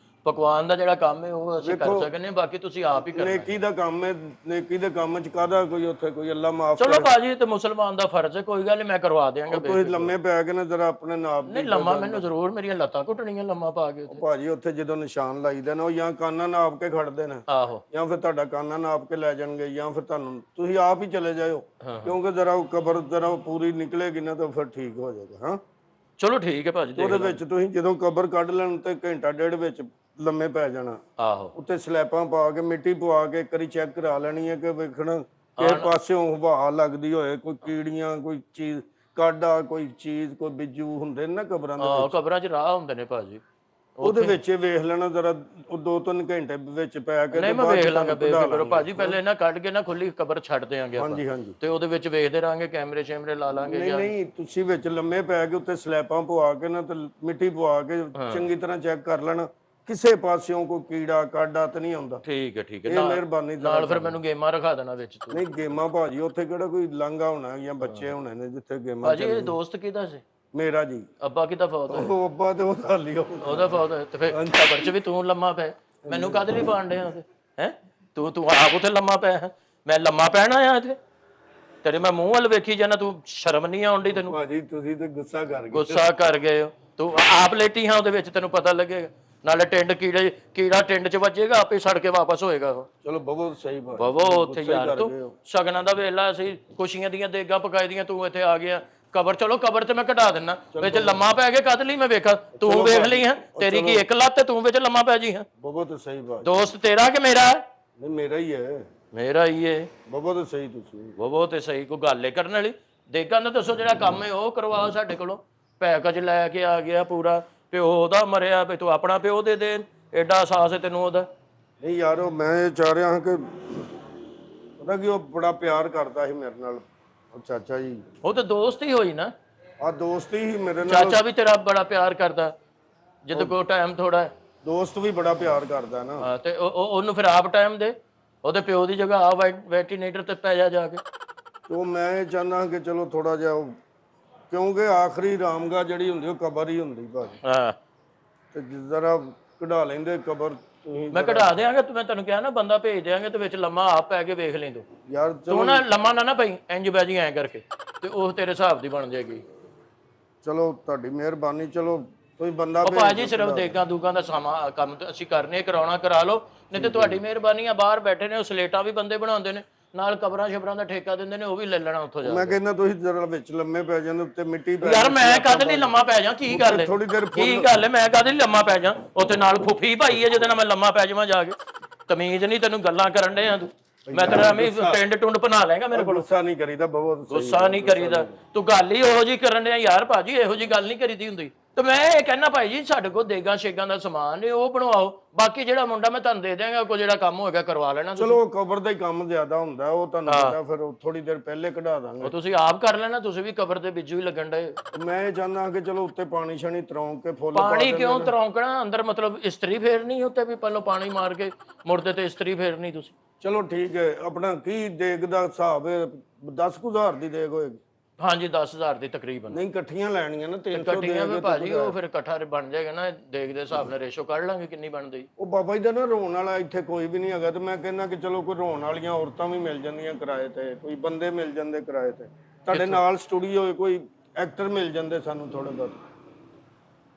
ਪਕਵਾਨ ਦਾ ਜਿਹੜਾ ਕੰਮ ਹੈ ਉਹ ਅਸੀਂ ਕਰ ਸਕਦੇ ਹਾਂ, ਬਾਕੀ ਤੁਸੀਂ ਆਪ ਹੀ ਕਰਨਾ। ਨੇਕੀ ਦਾ ਕੰਮ ਹੈ, ਨੇਕੀ ਦੇ ਕੰਮ ਚ ਕਾਹਦਾ ਕੋਈ ਉੱਥੇ ਕੋਈ ਅੱਲਾ ਮਾਫ। ਚਲੋ ਭਾਜੀ ਤੇ ਮੁਸਲਮਾਨ ਦਾ ਫਰਜ਼ ਹੈ, ਕੋਈ ਗੱਲ ਨਹੀਂ, ਮੈਂ ਕਰਵਾ ਦਿਆਂਗਾ। ਤੁਸੀਂ ਲੰਮੇ ਪੈ ਕੇ ਨਾ ਜਰਾ ਆਪਣੇ ਨਾਪ ਨਹੀਂ ਲੰਮਾ ਮੈਨੂੰ ਜ਼ਰੂਰ, ਮੇਰੀਆਂ ਲੱਤਾਂ ਘੁੱਟਣੀਆਂ ਲੰਮਾ ਪਾ ਕੇ ਉੱਥੇ। ਭਾਜੀ ਉੱਥੇ ਜਦੋਂ ਨਿਸ਼ਾਨ ਲਾਈਦਾ ਨਾ, ਉਹ ਜਾਂ ਕਾਨਾ ਨਾਪ ਕੇ ਖੜਦੇ ਨੇ, ਆਹੋ, ਜਾਂ ਫਿਰ ਤੁਹਾਡਾ ਕਾਨਾ ਨਾਪ ਕੇ ਲੈ ਜਾਣਗੇ, ਜਾਂ ਫਿਰ ਤੁਹਾਨੂੰ ਤੁਸੀਂ ਆਪ ਹੀ ਚਲੇ ਜਾਇਓ, ਕਿਉਂਕਿ ਜਰਾ ਉਹ ਕਬਰ ਜਰਾ ਪੂਰੀ ਨਿਕਲੇਗੀ ਨਾ ਤਾਂ ਫਿਰ ਠੀਕ ਹੋ ਜਾਏਗਾ। ਹਾਂ ਚਲੋ ਠੀਕ ਹੈ ਭਾਜੀ। ਉਹਦੇ ਵਿੱਚ ਤੁਸੀਂ ਜਦੋਂ ਕਬਰ ਕੱਢ ਲੈਣ ਤੇ ਘੰਟਾ ਡੇਢ ਵਿੱਚ ਲੰਮੇ ਪੈ ਜਾਣਾ। ਆਹੋ, ਉੱਤੇ ਸਲੈਪਾਂ ਪਾ ਕੇ ਮਿੱਟੀ ਪਵਾ ਕੇ ਇੱਕ ਵਾਰੀ ਚੈੱਕ ਕਰਾ ਲੈਣੀ ਹੈ ਕਿ ਵੇਖਣਾ ਕਿਸੇ ਪਾਸਿਓਂ ਹਵਾ ਲੱਗਦੀ ਹੋਏ, ਕੋਈ ਕੀੜੀਆਂ, ਕੋਈ ਚੀਜ਼ ਕਾਡਾ, ਕੋਈ ਚੀਜ਼, ਕੋਈ ਬਿੱਜੂ ਹੁੰਦੇ ਨੇ ਨਾ ਕਬਰਾਂ ਦੇ। ਕਬਰਾਂ 'ਚ ਰਾਹ ਹੁੰਦੇ ਨੇ ਭਾਜੀ, ਉਹਦੇ ਵਿੱਚ ਇਹ ਵੇਖ ਲੈਣਾ ਜਰਾ 2-3 ਘੰਟੇ ਵਿੱਚ ਪੈ ਕੇ। ਨਹੀਂ ਮੈਂ ਵੇਖ ਲਾਂਗਾ, ਬੇਫਿਕਰ ਭਾਜੀ। ਪਹਿਲੇ ਨਾ ਕੱਢ ਕੇ ਨਾ ਖੁੱਲੀ ਕਬਰ ਛੱਡ ਦੇਾਂਗੇ ਆਪਾਂ, ਹਾਂਜੀ ਹਾਂਜੀ, ਤੇ ਉਹਦੇ ਵਿੱਚ ਵੇਖਦੇ ਰਾਂਗੇ, ਕੈਮਰੇ ਸ਼ੈਮਰੇ ਲਾ ਲਾਂਗੇ। ਨਹੀਂ ਤੁਸੀਂ ਵਿੱਚ ਲੰਮੇ ਪੈ ਕੇ ਉੱਤੇ ਸਲੈਪਾਂ ਪਵਾ ਕੇ ਨਾ ਤੇ ਮਿੱਟੀ ਪਵਾ ਕੇ ਚੰਗੀ ਤਰ੍ਹਾਂ ਚੈੱਕ ਕਰ ਲੈਣਾ, ਕਿਸੇ ਪਾਸਿਓਂ ਕੋਈ ਕੀੜਾ ਕਾਡਾ ਤਾਂ ਨਹੀਂ ਆਉਂਦਾ। ਠੀਕ ਹੈ, ਠੀਕ ਹੈ। ਇਹ ਮਿਹਰਬਾਨੀ ਨਾਲ ਫਿਰ ਮੈਨੂੰ ਗੇਮਾਂ ਰਖਾ ਦੇਣਾ ਵਿੱਚ ਤੂੰ। ਨਹੀਂ ਗੇਮਾਂ ਭਾਜੀ ਉੱਥੇ ਕਿਹੜਾ ਕੋਈ ਲਾਂਘਾ ਹੋਣਾ ਜਾਂ ਬੱਚੇ ਹੋਣੇ ਨੇ ਜਿੱਥੇ ਗੇਮਾਂ। ਭਾਜੀ ਇਹ ਦੋਸਤ ਕਿਹਦਾ ਸੀ? ਮੇਰਾ ਜੀ। ਅੱਬਾ ਕਿਹਦਾ ਫੌਤ ਹੋਇਆ? ਉਹ ਅੱਬਾ ਤੇ ਉਹ ਹਾਲੀ ਉਹਦਾ ਫੌਤ ਹੋਇਆ ਤੇ ਫਿਰ ਕਬਰ 'ਚ ਵੀ ਤੂੰ ਲੰਮਾ ਪੈ, ਮੈਨੂੰ ਕਾਹਦੇ ਲਈ ਪਾਣ ਡਿਆ ਉਹਦੇ? ਹੈ ਤੂੰ ਆਪ ਉੱਥੇ ਲੰਮਾ ਪੈ ਹੈ, ਮੈਂ ਲੰਮਾ ਪੈਣਾ ਆ ਇੱਥੇ? ਤੇਰੇ ਮੈਂ ਮੂੰਹ ਵੱਲ ਵੇਖੀ ਜਾਣਾ, ਤੂੰ ਸ਼ਰਮ ਨਹੀਂ ਆਉਂਦੀ ਤੈਨੂੰ? ਭਾਜੀ ਤੁਸੀਂ ਤੇ ਗੁੱਸਾ ਕਰ ਗਏ ਹੋ, ਤੂੰ ਆਪ ਲੇਟੀ ਹਾਂ ਉਹਦੇ ਵਿੱਚ, ਤੈਨੂੰ ਪਤਾ ਲੱਗੇਗਾ। ਨਾਲੇ ਟਿੰਡ ਕੀੜਾ ਟਿੰਡ 'ਚ ਵੱਜੇਗਾ, ਆਪੇ ਸੜ ਕੇ ਵਾਪਸ ਹੋਏਗਾ ਉਹ। ਚਲੋ ਬਹੁਤ ਸਹੀ ਬਾਤ। ਬਵੋ ਉੱਥੇ ਯਾਰ, ਤੂੰ ਸ਼ਗਨਾਂ ਦਾ ਵੇਲਾ ਸੀ, ਖੁਸ਼ੀਆਂ ਦੀਆਂ ਦੇਗਾਂ ਪਕਾਈ ਦੀਆਂ, ਤੂੰ ਇੱਥੇ ਆ ਗਿਆ ਕਬਰ। ਚਲੋ ਕਬਰ ਤੇ ਮੈਂ ਕਢਾ ਦਿੰਦਾ, ਵਿੱਚ ਲੰਮਾ ਪੈ ਕੇ ਕਦ ਲਈ ਮੈਂ ਵੇਖਾਂ? ਤੂੰ ਵੇਖ ਲਈ ਹੈ, ਤੇਰੀ ਕੀ ਇੱਕ ਲੱਤ, ਤੂੰ ਵਿੱਚ ਲੰਮਾ ਪੈ ਜੀ ਹੈ? ਬਹੁਤ ਸਹੀ ਬਾਤ। ਦੋਸਤ ਤੇਰਾ ਕਿ ਮੇਰਾ? ਨਹੀਂ ਮੇਰਾ ਹੀ ਹੈ। ਮੇਰਾ ਹੀ ਹੈ। ਬਹੁਤ ਸਹੀ ਤੁਸੀਂ। ਬਹੁਤ ਸਹੀ। ਕੋਈ ਗੱਲ ਹੈ ਕਰਨ ਵਾਲੀ? ਦੇਗਾਂ ਦਾ ਦੱਸੋ, ਜਿਹੜਾ ਕੰਮ ਹੈ ਉਹ ਕਰਵਾ ਸਾਡੇ ਕੋਲੋਂ। ਪੈਕੇਜ ਲੈ ਕੇ ਆ ਗਿਆ ਪੂਰਾ, ਪਿਓ ਉਹਦਾ ਮਰਿਆ, ਵੀ ਤੂੰ ਆਪਣਾ ਪਿਓ ਦੇ ਦੇ, ਐਡਾ ਅਹਿਸਾਸ ਹੈ ਤੈਨੂੰ ਉਹਦਾ? ਨਹੀਂ ਯਾਰ ਉਹ ਮੈਂ ਚਾਹ ਰਿਹਾ ਹਾਂ ਕਿ ਪਤਾ ਕੀ ਉਹ ਬੜਾ ਪਿਆਰ ਕਰਦਾ ਸੀ ਮੇਰੇ ਨਾਲ, ਉਹ ਚਾਚਾ ਜੀ। ਉਹ ਤਾਂ ਦੋਸਤ ਹੀ ਹੋਈ ਨਾ, ਆ ਦੋਸਤ ਹੀ ਮੇਰੇ ਨਾਲ। ਚਾਚਾ ਵੀ ਤੇਰਾ ਬੜਾ ਪਿਆਰ ਕਰਦਾ, ਜਦੋਂ ਕੋਈ ਟਾਈਮ ਥੋੜਾ। ਦੋਸਤ ਵੀ ਬੜਾ ਪਿਆਰ ਕਰਦਾ ਨਾ। ਹਾਂ ਤੇ ਉਹਨੂੰ ਫਿਰ ਆਪ ਟਾਈਮ ਦੇ, ਉਹਦੇ ਪਿਓ ਦੀ ਜਗ੍ਹਾ ਆ ਵੈਂਟੀਲੇਟਰ ਤੇ ਪੈ ਜਾ ਕੇ। ਉਹ ਮੈਂ ਚਾਹੁੰਦਾ ਕਿ ਚਲੋ ਥੋੜਾ ਜਿਹਾ, ਕਿਉਂਕਿ ਆਖਰੀ ਰਾਮਗਾ ਜਿਹੜੀ ਹੁੰਦੀ ਉਹ ਕਬਰ ਹੀ ਹੁੰਦੀ ਭਾਜੀ। ਹਾਂ ਤੇ ਜਰਾ ਕਢਾ ਲੈਂਦੇ ਕਬਰ ਤੁਸੀਂ। ਮੈਂ ਕਢਾ ਦਿਆਂਗਾ, ਮੈਂ ਤੈਨੂੰ ਕਿਹਾ ਨਾ ਬੰਦਾ ਭੇਜ ਦਿਆਂਗੇ, ਤੇ ਵਿੱਚ ਲੰਮਾ ਆਪ ਪੈ ਕੇ ਵੇਖ ਲਈ ਤੂੰ। ਯਾਰ ਤੂੰ ਨਾ ਲੰਮਾ ਨਾ ਪਈ, ਇੰਜ ਬੈ ਜੀ ਐਂ ਕਰਕੇ, ਤੇ ਉਹ ਤੇਰੇ ਹਿਸਾਬ ਦੀ ਬਣ ਜਾਏਗੀ। ਚਲੋ ਤੁਹਾਡੀ ਮਿਹਰਬਾਨੀ। ਚਲੋ ਤੁਸੀਂ ਬੰਦਾ ਉਹ ਭਾਜੀ ਸਿਰਫ ਦੇਗਾਂ ਦੂਗਾਂ ਦਾ ਸਮਾਂ ਕੰਮ ਤੇ ਅਸੀਂ ਕਰਨੇ, ਕਰਾਉਣਾ ਕਰਾ ਲਓ, ਨਹੀਂ ਤੇ ਤੁਹਾਡੀ ਮਿਹਰਬਾਨੀ ਆ। ਬਾਹਰ ਬੈਠੇ ਨੇ ਉਹ ਸਲੇਟਾਂ ਵੀ ਬੰਦੇ ਬਣਾਉਂਦੇ ਨੇ, ਨਾਲ ਕਬਰਾਂ ਸ਼ਬਰਾਂ ਦਾ ਠੇਕਾ ਦਿੰਦੇ ਨੇ, ਉਹ ਵੀ ਲੈ ਲੈਣਾ ਉੱਥੋਂ ਜਾ। ਮੈਂ ਕਹਿੰਦਾ ਤੁਸੀਂ ਜਰਾ ਵਿੱਚ ਲੰਮੇ ਪੈ ਜਾਂਦੇ, ਉੱਤੇ ਮਿੱਟੀ ਪੈ। ਯਾਰ ਮੈਂ ਕਦ ਲਈ ਲੰਮਾ ਪੈ ਜਾ? ਕੀ ਗੱਲ ਹੈ? ਥੋੜੀ ਦੇਰ ਕੀ ਗੱਲ ਹੈ? ਮੈਂ ਕਦ ਲਈ ਲੰਮਾ ਪੈ ਜਾ? ਉੱਥੇ ਨਾਲ ਫੁੱਫੀ ਭਾਈ ਹੈ ਜਿਹਦੇ ਨਾਲ ਮੈਂ ਲੰਮਾ ਪੈ ਜਾਵਾਂ ਜਾ ਕੇ? ਤਮੀਜ਼ ਨਹੀਂ ਤੈਨੂੰ, ਗੱਲਾਂ ਕਰਨ ਦੇ ਆ ਤੂੰ। ਮੈਂ ਤੇਰਾ ਐਵੇਂ ਟਿੰਡ ਟੁੰਡ ਬਣਾ ਲੈਗਾ ਮੇਰੇ ਕੋਲ। ਗੁੱਸਾ ਨਹੀਂ ਕਰੀਦਾ, ਬਹੁਤ ਗੁੱਸਾ ਨਹੀਂ ਕਰੀਦਾ। ਤੂੰ ਗੱਲ ਹੀ ਉਹੋ ਜੀ ਕਰਨ ਡਿਆ ਯਾਰ ਭਾਜੀ, ਇਹੋ ਜੀ ਗੱਲ ਨਹੀਂ ਕਰੀਦੀ ਹੁੰਦੀ। ਤੇ ਮੈਂ ਇਹ ਕਹਿਣਾ ਭਾਈ ਜੀ, ਸਾਡੇ ਕੋਲ ਦੇਗਾਂ ਸ਼ੇਗਾਂ ਦਾ ਸਮਾਨ ਨੇ, ਉਹ ਬਣਵਾਓ। ਬਾਕੀ ਜਿਹੜਾ ਮੁੰਡਾ ਮੈਂ ਤੁਹਾਨੂੰ ਦੇ ਦਿਆਂਗਾ, ਕੋਈ ਜਿਹੜਾ ਕੰਮ ਹੋਏਗਾ ਕਰਵਾ ਲੈਣਾ। ਚਲੋ ਕਬਰ ਦਾ ਹੀ ਕੰਮ ਜ਼ਿਆਦਾ ਹੁੰਦਾ, ਉਹ ਤੁਹਾਨੂੰ ਪਤਾ, ਫਿਰ ਥੋੜੀ ਦੇਰ ਪਹਿਲੇ ਕਢਾ ਦਾਂਗੇ। ਉਹ ਤੁਸੀਂ ਆਪ ਕਰ ਲੈਣਾ, ਤੁਸੀਂ ਵੀ ਕਬਰ ਦੇ ਬਿੱਜੂ ਹੀ ਲੱਗਣ ਡਏ। ਮੈਂ ਇਹ ਚਾਹੁੰਦਾ ਕਿ ਚਲੋ ਉੱਤੇ ਪਾਣੀ ਸ਼ਾਣੀ ਤਰੌਂਕ ਕੇ ਫੁੱਲ ਪਾਣੀ ਕਿਉਂ ਤਰੌਂਕਣਾ? ਅੰਦਰ ਮਤਲਬ ਇਸਤਰੀ ਫੇਰਨੀ ਉੱਤੇ ਵੀ, ਪਹਿਲਾਂ ਪਾਣੀ ਮਾਰ ਕੇ ਮੁਰਦੇ ਤੇ ਇਸਤਰੀ ਫੇਰਨੀ ਤੁਸੀਂ? ਚਲੋ ਠੀਕ ਹੈ। ਆਪਣਾ ਕੀ ਦੇਗ ਦਾ ਹਿਸਾਬ ਹੈ? 10,000 ਦੀ ਦੇਗ ਹੋਏਗੀ? ਹਾਂਜੀ 10,000 ਦੀ ਤਕਰੀਬਨ। ਨਹੀਂ ਇਕੱਠੀਆਂ ਲੈਣੀਆਂ ਨਾ 300 ਇਕੱਠੀਆਂ ਵੀ ਭਾਜੀ, ਉਹ ਫਿਰ ਇਕੱਠਾ ਬਣ ਜਾਏਗਾ ਨਾ, ਦੇਗ ਦੇ ਹਿਸਾਬ ਨਾਲ ਰੇਸ਼ੋ ਕੱਢ ਲਾਂਗੇ ਕਿੰਨੀ ਬਣਦੀ। ਉਹ ਬਾਬਾ ਜੀ ਦਾ ਨਾ ਰੋਣ ਵਾਲਾ ਇੱਥੇ ਕੋਈ ਵੀ ਨਹੀਂ ਹੈਗਾ, ਤੇ ਮੈਂ ਕਹਿੰਦਾ ਕਿ ਚਲੋ ਕੋਈ ਰੋਣ ਵਾਲੀਆਂ ਔਰਤਾਂ ਵੀ ਮਿਲ ਜਾਂਦੀਆਂ ਕਿਰਾਏ ਤੇ, ਕੋਈ ਬੰਦੇ ਮਿਲ ਜਾਂਦੇ ਕਿਰਾਏ ਤੇ, ਤੁਹਾਡੇ ਨਾਲ ਸਟੂਡੀਓ ਕੋਈ ਐਕਟਰ ਮਿਲ ਜਾਂਦੇ ਸਾਨੂੰ ਥੋੜੇ ਬਹੁਤ।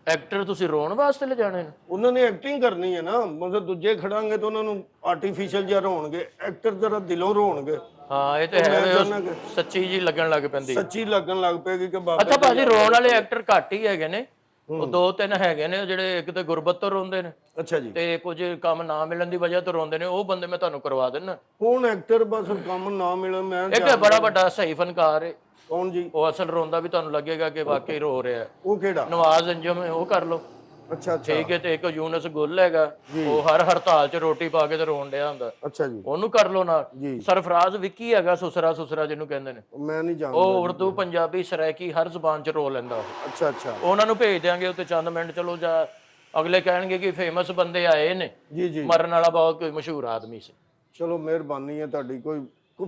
ਐਕਟਰ ਤੁਸੀਂ ਰੋਣ ਵਾਸਤੇ ਲੈ ਜਾਣੇ ਨੇ? ਉਹਨਾਂ ਨੇ ਐਕਟਿੰਗ ਕਰਨੀ ਹੈ ਨਾ, ਮਤਲਬ ਦੂਜੇ ਖੜਾਂਗੇ ਤਾਂ ਉਹਨਾਂ ਨੂੰ ਆਰਟੀਫੀਸ਼ੀਅਲ ਜਿਹਾ ਰੋਣਗੇ, ਐਕਟਰ ਜਰਾ ਦਿਲੋਂ ਰੋਣਗੇ। ਹਾਂ ਇਹ ਤੇ ਹੈ, ਸੱਚੀ ਜੀ ਲੱਗਣ ਲੱਗ ਪੈਂਦੀ, ਸੱਚੀ ਲੱਗਣ ਲੱਗ ਪਏਗੀ ਕਿ ਬਾਬਾ। ਅੱਛਾ ਭਾਜੀ ਰੋਣ ਵਾਲੇ ਐਕਟਰ ਘੱਟ ਹੀ ਹੈਗੇ ਨੇ, ਉਹ 2-3 ਹੈਗੇ ਨੇ ਜਿਹੜੇ ਇੱਕ ਤੇ ਗੁਰਬਤ ਤੋਂ ਰੋਂਦੇ ਨੇ, ਅੱਛਾ ਜੀ, ਤੇ ਕੁਝ ਕੰਮ ਨਾ ਮਿਲਣ ਦੀ ਵਜ੍ਹਾ ਤੋਂ ਰੋਂਦੇ ਨੇ। ਉਹ ਬੰਦੇ ਮੈਂ ਤੁਹਾਨੂੰ ਕਰਵਾ ਦਿੰਦਾ। ਕੌਣ ਐਕਟਰ? ਬਸ ਕੰਮ ਨਾ ਮਿਲਣ। ਮੈਂ ਇੱਕ ਬੜਾ ਵੱਡਾ ਸਹੀ ਫਨਕਾਰ ਹੈ। ਕੌਣ ਜੀ? ਉਹ ਅਸਲ ਰੋਂਦਾ ਵੀ ਤੁਹਾਨੂੰ ਲੱਗੇਗਾ ਕਿ ਵਾਕਈ ਰੋ ਰਿਹਾ ਹੈ। ਉਹ ਕਿਹੜਾ? ਨਵਾਜ਼ ਅੰਜਮ ਹੈ, ਉਹ ਕਰ ਲਓ। ਅੱਛਾ ਅੱਛਾ ਠੀਕ ਹੈ, ਤੇ ਇੱਕ ਯੂਨਸ ਗੁੱਲ ਹੈਗਾ, ਉਹ ਹਰ ਹੜਤਾਲ 'ਚ ਰੋਟੀ ਪਾ ਕੇ ਤੇ ਰੋਣ ਡਿਆ ਹੁੰਦਾ, ਅੱਛਾ ਜੀ, ਉਹਨੂੰ ਕਰ ਲਓ ਨਾਲ। ਜੀ ਸਰਫਰਾਜ਼ ਵਿੱਕੀ ਹੈਗਾ, ਸੁਸਰਾ ਜਿਹਨੂੰ ਕਹਿੰਦੇ ਨੇ, ਮੈਂ ਨਹੀਂ ਜਾਣਦਾ। ਉਹ ਉਰਦੂ, ਪੰਜਾਬੀ, ਸਰਾਇਕੀ ਹਰ ਜ਼ੁਬਾਨ 'ਚ ਰੋ ਲੈਂਦਾ ਉਹ। ਅੱਛਾ ਅੱਛਾ, ਉਹਨਾਂ ਨੂੰ ਭੇਜ ਦਿਆਂਗੇ ਉੱਤੇ ਚੰਦ ਮਿੰਟ, ਚਲੋ ਜਾ ਅਗਲੇ ਕਹਿਣਗੇ ਕਿ ਫੇਮਸ ਬੰਦੇ ਆਏ ਨੇ, ਜੀ ਜੀ, ਮਰਨ ਵਾਲਾ ਬਹੁਤ ਕੋਈ ਮਸ਼ਹੂਰ ਆਦਮੀ ਸੀ। ਚਲੋ ਮਿਹਰਬਾਨੀ ਹੈ ਤੁਹਾਡੀ। ਕੋਈ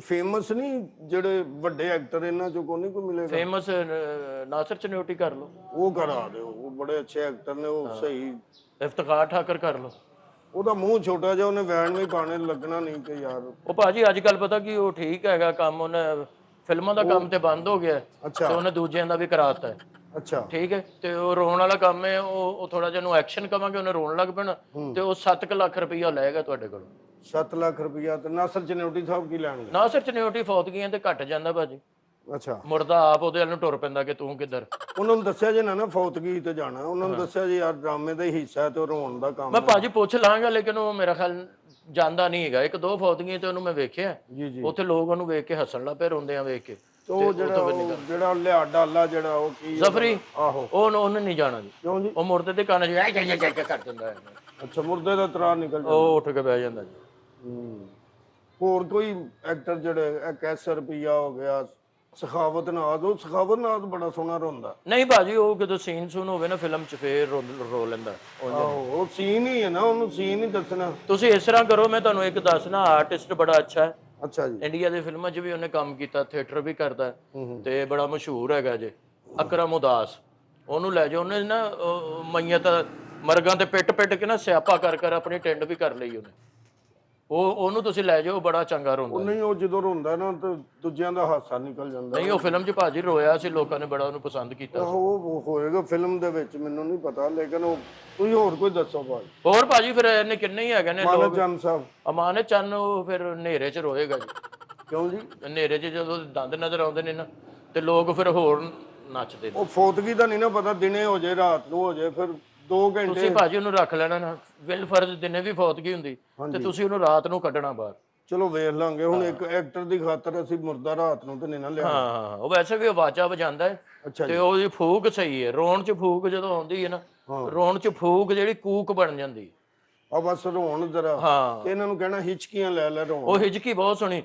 ਫੇਮਸ ਨਹੀਂ ਜਿਹੜੇ ਵੱਡੇ ਐਕਟਰ ਇਹਨਾਂ ਚੋਂ ਕੋਈ ਨਹੀਂ ਕੋਈ ਮਿਲੇਗਾ? ਫੇਮਸ ਨਾਸਰ ਚਨਿਓਟੀ ਕਰ ਲਓ, ਉਹ ਕਰਾ ਦਿਓ, ਉਹ ਬੜੇ ਅੱਛੇ ਐਕਟਰ ਨੇ, ਉਹ ਸਹੀ। ਇਫਤਖਾਰ ਠਾਕਰ ਕਰ ਲਓ। ਉਹਦਾ ਮੂੰਹ ਛੋਟਾ ਜਿਹਾ, ਉਹਨੇ ਵੈਣ ਵੀ ਪਾਣੇ, ਲੱਗਣਾ ਨਹੀਂ ਕਿ ਯਾਰ। ਉਹ ਭਾਜੀ ਅੱਜ ਕੱਲ ਪਤਾ ਕੀ, ਉਹ ਠੀਕ ਹੈਗਾ ਕੰਮ, ਉਹਨੇ ਫਿਲਮਾਂ ਦਾ ਕੰਮ ਤੇ ਬੰਦ ਹੋ ਗਿਆ ਅੱਛਾ ਤੇ ਉਹਨੇ ਦੂਜਿਆਂ ਦਾ ਵੀ ਕਰਾਤਾ ਹੈ, ਅੱਛਾ ਠੀਕ ਹੈ। ਤੇ ਉਹ ਰੋਣ ਵਾਲਾ ਕੰਮ ਹੈ, ਉਹ ਥੋੜਾ ਜਿਹਾ ਨੂੰ ਐਕਸ਼ਨ ਕਵਾਂਗੇ, ਉਹਨੇ ਰੋਣ ਲੱਗ ਪੈਣਾ, ਤੇ ਉਹ 7 ਲੱਖ ਰੁਪਈਆ ਲਏਗਾ ਤੁਹਾਡੇ ਕੋਲ। 7 ਲੱਖ ਰੁਪਇਆ? ਤੇ ਨਾਸਰ ਚਨਿਓਟੀ ਸਾਹਿਬ ਕੀ ਲੈਣਗੇ? ਨਾਸਰ ਚਨਿਓਟੀ ਫੌਤਗੀਆਂ ਤੇ ਘਟ ਜਾਂਦਾ ਭਾਜੀ, ਅੱਛਾ, ਮੁਰਦਾ ਆਪ ਉਹਦੇ ਵੱਲ ਨੂੰ ਟੁਰ ਪੈਂਦਾ ਕਿ ਤੂੰ ਕਿੱਧਰ। ਉਹਨਾਂ ਨੂੰ ਦੱਸਿਆ ਜੇ ਨਾ ਫੌਤਗੀ ਤੇ ਜਾਣਾ, ਉਹਨਾਂ ਨੂੰ ਦੱਸਿਆ ਜੀ ਯਾਰ ਡਰਾਮੇ ਦਾ ਹੀ ਹਿੱਸਾ ਹੈ ਤੇ ਉਹ ਰੋਣ ਦਾ ਕੰਮ ਮੈਂ ਹੈ। ਭਾਜੀ ਪੁੱਛ ਲਾਂਗਾ, ਲੇਕਿਨ ਉਹ ਮੇਰਾ ਖਿਆਲ ਜਾਂਦਾ ਨਹੀਂ ਹੈਗਾ। 1-2 ਫੌਤਗੀਆਂ ਤੇ ਉਹਨੂੰ ਮੈਂ ਵੇਖਿਆ, ਜੀ ਜੀ, ਉੱਥੇ ਲੋਕ ਉਹਨੂੰ ਵੇਖ ਕੇ ਹੱਸਣ ਲੱਗ ਪਏ, ਰੋਂਦਿਆਂ ਵੇਖ ਕੇ। ਤੇ ਉਹ ਜਿਹੜਾ ਲਿਆ ਡਾਲਾ ਜਿਹੜਾ ਉਹ ਕੀ ਜ਼ਫਰੀ, ਆਹੋ, ਉਹਨੇ ਨਹੀਂ ਜਾਣਾ ਜੀ, ਕਿਉਂ ਜੀ? ਉਹ ਮੁਰਦੇ ਦੇ ਕੰਨ 'ਚ ਕਰ ਦਿੰਦਾ ਹੈ, ਅੱਛਾ, ਮੁਰਦੇ ਦਾ ਤਰਾ ਨਿਕਲ ਜਾਂਦਾ। ਉਹ ਉੱਠ ਕੇ ਬਹਿ ਜਾਂਦਾ ਜੀ। ਹੋਰ ਕੋਈ ਐਕਟਰ ਜਿਹੜੇ ਕੈਸਰ ਰੁਪਈਆ ਹੋ ਗਿਆ, ਸਖਾਵਤ ਨਾਜ਼? ਉਹ ਸਖਾਵਤ ਨਾਜ਼ ਬੜਾ ਸੋਹਣਾ ਰੋਂਦਾ। ਨਹੀਂ ਭਾਜੀ, ਉਹ ਜਦੋਂ ਸੀਨ ਸੁਨ ਹੋਵੇ ਨਾ ਫਿਲਮ 'ਚ ਫੇਰ ਰੋ ਲੈਂਦਾ। ਆਹੋ, ਉਹ ਸੀਨ ਹੀ ਹੈ ਨਾ, ਉਹਨੂੰ ਸੀਨ ਹੀ ਦੱਸਣਾ। ਤੁਸੀਂ ਇਸ ਤਰ੍ਹਾਂ ਕਰੋ, ਮੈਂ ਤੁਹਾਨੂੰ ਇੱਕ ਦੱਸਣਾ, ਆਰਟਿਸਟ ਬੜਾ ਅੱਛਾ ਹੈ, ਅੱਛਾ ਜੀ, ਇੰਡੀਆ ਦੇ ਫਿਲਮਾਂ 'ਚ ਵੀ ਉਹਨੇ ਕੰਮ ਕੀਤਾ, ਥੀਏਟਰ ਵੀ ਕਰਦਾ ਹੈ, ਤੇ ਬੜਾ ਮਸ਼ਹੂਰ ਹੈਗਾ ਜੇ, ਅਕਰਮ ਉਦਾਸ। ਉਹਨੂੰ ਲੈ ਜਾਓ, ਉਹਨੇ ਨਾ ਮਈਅਤ ਮਰਗਾਂ ਤੇ ਪਿੱਟ ਕੇ ਨਾ ਸਿਆਪਾ ਕਰ ਆਪਣੀ ਟਿੰਡ ਵੀ ਕਰ ਲਈ ਉਹਨੇ। ਉਹਨੂੰ ਤੁਸੀਂ ਲੈ ਜਾਓ, ਬੜਾ ਚੰਗਾ ਰੋਂਦਾ। ਉਹ ਨਹੀਂ, ਉਹ ਜਦੋਂ ਰੋਂਦਾ ਨਾ ਤੇ ਦੂਜਿਆਂ ਦਾ ਹਾਸਾ ਨਿਕਲ ਜਾਂਦਾ। ਨਹੀਂ, ਉਹ ਫਿਲਮ 'ਚ ਭਾਜੀ ਰੋਇਆ ਸੀ, ਲੋਕਾਂ ਨੇ ਬੜਾ ਉਹਨੂੰ ਪਸੰਦ ਕੀਤਾ। ਉਹ ਹੋਏਗਾ ਫਿਲਮ ਦੇ ਵਿੱਚ, ਮੈਨੂੰ ਨਹੀਂ ਪਤਾ, ਲੇਕਿਨ ਉਹ ਤੁਸੀਂ ਹੋਰ ਕੋਈ ਦੱਸੋ ਭਾਜੀ। ਹੋਰ ਭਾਜੀ ਫਿਰ ਇਹਨੇ ਕਿੰਨੇ ਹੀ ਹੈਗੇ ਨੇ ਮਾਨਵ ਚੰਦ ਸਾਹਿਬ? ਅਮਾਨਤ ਚੰਨ, ਉਹ ਫਿਰ ਹਨੇਰੇ 'ਚ ਰੋਏਗਾ ਜੀ। ਕਿਉਂ ਜੀ? ਹਨੇਰੇ 'ਚ ਜਦੋਂ ਦੰਦ ਨਜ਼ਰ ਆਉਂਦੇ ਨੇ ਨਾ, ਤੇ ਲੋਕ ਫਿਰ ਹੋਰ ਨੱਚਦੇ ਨੇ। ਉਹ ਫੌਤਗੀ ਦਾ ਨਹੀਂ ਨਾ ਪਤਾ, ਦਿਨੇ ਹੋ ਜਾਏ ਰਾਤ ਨੂੰ ਹੋ ਜਾਏ, ਫਿਰ 2 ਘੰਟੇ। ਤੁਸੀਂ ਭਾਜੀ ਉਹਨੂੰ ਰੱਖ ਲੈਣਾ ਨਾ, ਵਿਲ ਫਰਜ਼ ਦਿਨੇ ਵੀ ਫੌਤਗੀ ਹੁੰਦੀ, ਤੇ ਤੁਸੀਂ ਉਹਨੂੰ ਰਾਤ ਨੂੰ ਕੱਢਣਾ ਬਾਹਰ। ਚਲੋ ਵੇਖ ਲਾਂਗੇ। ਹੁਣ ਇੱਕ ਐਕਟਰ ਦੀ ਖਾਤਰ ਅਸੀਂ ਮੁਰਦਾ ਰਾਤ ਨੂੰ ਤੇ ਨਹੀਂ ਨਾ ਲਿਆ। ਹਾਂ, ਉਹ ਵੈਸੇ ਵੀ ਆਵਾਜ਼ਾਂ ਵਜਾਉਂਦਾ ਹੈ, ਅੱਛਾ ਤੇ ਉਹਦੀ ਫੂਕ ਸਹੀ ਹੈ। ਰੋਣ 'ਚ ਫੂਕ ਜਦੋਂ ਆਉਂਦੀ ਹੈ ਨਾ, ਰੋਣ 'ਚ ਫੂਕ ਜਿਹੜੀ ਕੂਕ ਬਣ ਜਾਂਦੀ ਹੈ। ਆ ਬਸ ਰੋਣ ਜ਼ਰਾ, ਹਾਂ, ਇਹਨਾਂ ਨੂੰ ਕਹਿਣਾ ਹਿਚਕੀਆਂ ਲੈ ਰੋਣ। ਉਹ ਹਿਜਕੀ ਬਹੁਤ ਸੋਹਣੀ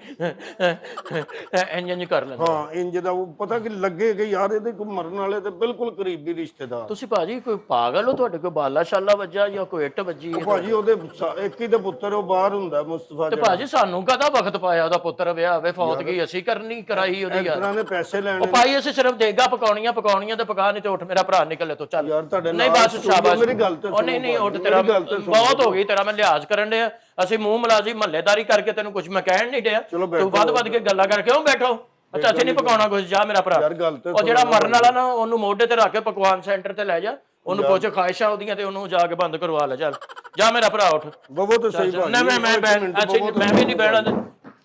ਇੰਜ ਕਰ ਲੈਂਦਾ। ਹਾਂ, ਇੰਜ ਦਾ ਉਹ ਪਤਾ ਕਿ ਲੱਗੇ ਕਿ ਯਾਰ ਇਹਦੇ ਕੋਈ ਮਰਨ ਵਾਲੇ ਤੇ ਬਿਲਕੁਲ ਕਰੀਬੀ ਰਿਸ਼ਤੇਦਾਰ। ਤੁਸੀਂ ਭਾਜੀ ਕੋਈ ਪਾਗਲ ਹੋ? ਤੁਹਾਡੇ ਕੋਈ ਬਾਲਾ ਸ਼ਾਲਾ ਵੱਜਾ ਜਾਂ ਕੋਈ ਇੱਟ ਵੱਜੀ ਹੈ? ਭਾਜੀ ਉਹਦੇ ਇੱਕ ਹੀ ਤੇ ਪੁੱਤਰ ਉਹ ਬਾਹਰ ਹੁੰਦਾ, ਮੁਸਤਫਾ ਤੇ ਭਾਜੀ ਸਾਨੂੰ ਕਦਾ ਵਕਤ ਪਾਇਆ ਉਹਦਾ ਪੁੱਤਰ ਵਿਆਹ ਹੋਵੇ? ਫੌਤਗੀ ਅਸੀਂ ਕਰਾਈ ਉਹਦੀ ਯਾਰ। ਐਕਟਰਾਂ ਨੇ ਪੈਸੇ ਲੈਣੇ। ਉਹ ਭਾਈ ਅਸੀਂ ਸਿਰਫ ਦੇਗਾ ਪਕਾਉਣੀਆਂ ਤੇ ਪਕਾ, ਨਹੀਂ ਤੇ ਉੱਠ ਮੇਰਾ ਭਰਾ ਨਿਕਲੇ ਤੋ ਚੱਲ। ਯਾਰ ਤੁਹਾਡੇ ਨਹੀਂ ਨਾਲ ਬਸ ਸ਼ਾਬਾਸ਼, ਮੇਰੀ ਗੱਲ ਤੇ ਉਹ ਨਹੀਂ ਉੱਠ, ਤੇਰਾ ਬਹੁਤ ਹੋ ਗਈ, ਤੇਰਾ ਮੈਂ ਲਿਹਾਜ਼ ਕਰਨ ਡਿਆ। ਅਸੀਂ ਮੂੰਹ ਮਲਾਜੀ ਮਹੱਲੇਦਾਰੀ ਕਰਕੇ ਤੈਨੂੰ ਕੁਝ ਮੈਂ ਕਹਿਣ ਨਹੀਂ ਡਿਆ, ਤੂੰ ਵੱਧ ਕੇ ਗੱਲਾਂ ਕਰ ਕਿਉਂ ਬੈਠੋ? ਅੱਛਾ, ਅਸੀਂ ਨਹੀਂ ਪਕਾਉਣਾ ਕੁਝ, ਜਾ ਮੇਰਾ ਭਰਾ। ਉਹ ਜਿਹੜਾ ਮਰਨ ਵਾਲਾ ਨਾ, ਉਹਨੂੰ ਮੋਢੇ ਤੇ ਰੱਖ ਕੇ ਪਕਵਾਨ ਸੈਂਟਰ ਤੇ ਲੈ ਜਾ, ਉਹਨੂੰ ਪੁੱਛ ਖਾਹਿਸ਼ਾਂ ਉਹਦੀਆਂ, ਤੇ ਉਹਨੂੰ ਜਾ ਕੇ ਬੰਦ ਕਰਵਾ ਲੈ। ਚੱਲ ਜਾ ਮੇਰਾ ਭਰਾ, ਉੱਠ। ਬਵੋ ਤੇ ਸਹੀ ਭਾਜੀ। ਮੈਂ ਵੀ ਨਹੀਂ ਬਹਿਣਾ,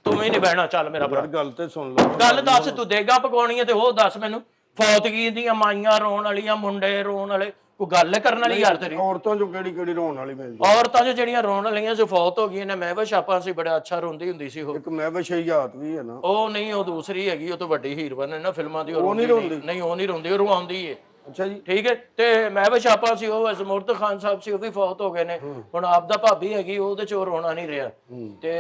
ਤੂੰ ਵੀ ਨਹੀਂ ਬਹਿਣਾ। ਚੱਲ ਮੇਰਾ ਭਰਾ, ਗੱਲ ਤੇ ਸੁਣ ਲਓ। ਗੱਲ ਦੱਸ, ਤੂੰ ਦੇਗਾ ਪਕਾਉਣੀ ਹੈ ਤੇ ਉਹ ਦੱਸ ਮੈਨੂੰ। ਫੌਤਗੀ ਦੀਆਂ ਮਾਈਆਂ ਰੋਣ ਵਾਲੀਆਂ, ਮੁੰਡੇ ਰੋਣ ਵਾਲੇ, ਕੋਈ ਗੱਲ ਕਰਨ ਵਾਲੀ ਯਾਰ ਤੇਰੀ? ਔਰਤਾਂ ਚੋਂ ਕਿਹੜੀ ਰੋਣ ਵਾਲੀ ਮਿਲਦੀ? ਔਰਤਾਂ ਜੋ ਜਿਹੜੀਆਂ ਰੋਣ ਵਾਲੀਆਂ ਜੋ ਫੌਤ ਹੋ ਗਈਆਂ ਨੇ, ਮਹਿਵਸ਼ ਆਪਾਂ ਸੀ, ਬੜਾ ਅੱਛਾ ਰੋਂਦੀ ਹੁੰਦੀ ਸੀ ਉਹ। ਇੱਕ ਮਹਿਵਸ਼ ਹਯਾਤ ਵੀ ਹੈ ਨਾ? ਉਹ ਨਹੀਂ, ਉਹ ਦੂਸਰੀ ਹੈਗੀ, ਉਹ ਤੋਂ ਵੱਡੀ ਹੀਰੋਇਨ ਹੈ ਨਾ ਫਿਲਮਾਂ ਦੀ। ਉਹ ਨਹੀਂ ਰੋਂਦੀ? ਨਹੀਂ, ਉਹ ਨਹੀਂ ਰੋਂਦੀ, ਉਹ ਰਵਾਉਂਦੀ ਹੈ। ਅੱਛਾ ਜੀ, ਠੀਕ ਹੈ। ਤੇ ਮਹਿਵਸ਼ ਆਪਾਂ ਸੀ, ਉਹ ਜ਼ਮੁਰਦ ਖਾਨ ਸਾਹਿਬ ਸੀ, ਉਹ ਵੀ ਫੌਤ ਹੋ ਗਏ ਨੇ। ਹੁਣ ਆਪਦਾ ਭਾਬੀ ਹੈਗੀ, ਉਹਦੇ ਚ ਰੋਣਾ ਨਹੀਂ ਰਿਹਾ। ਤੇ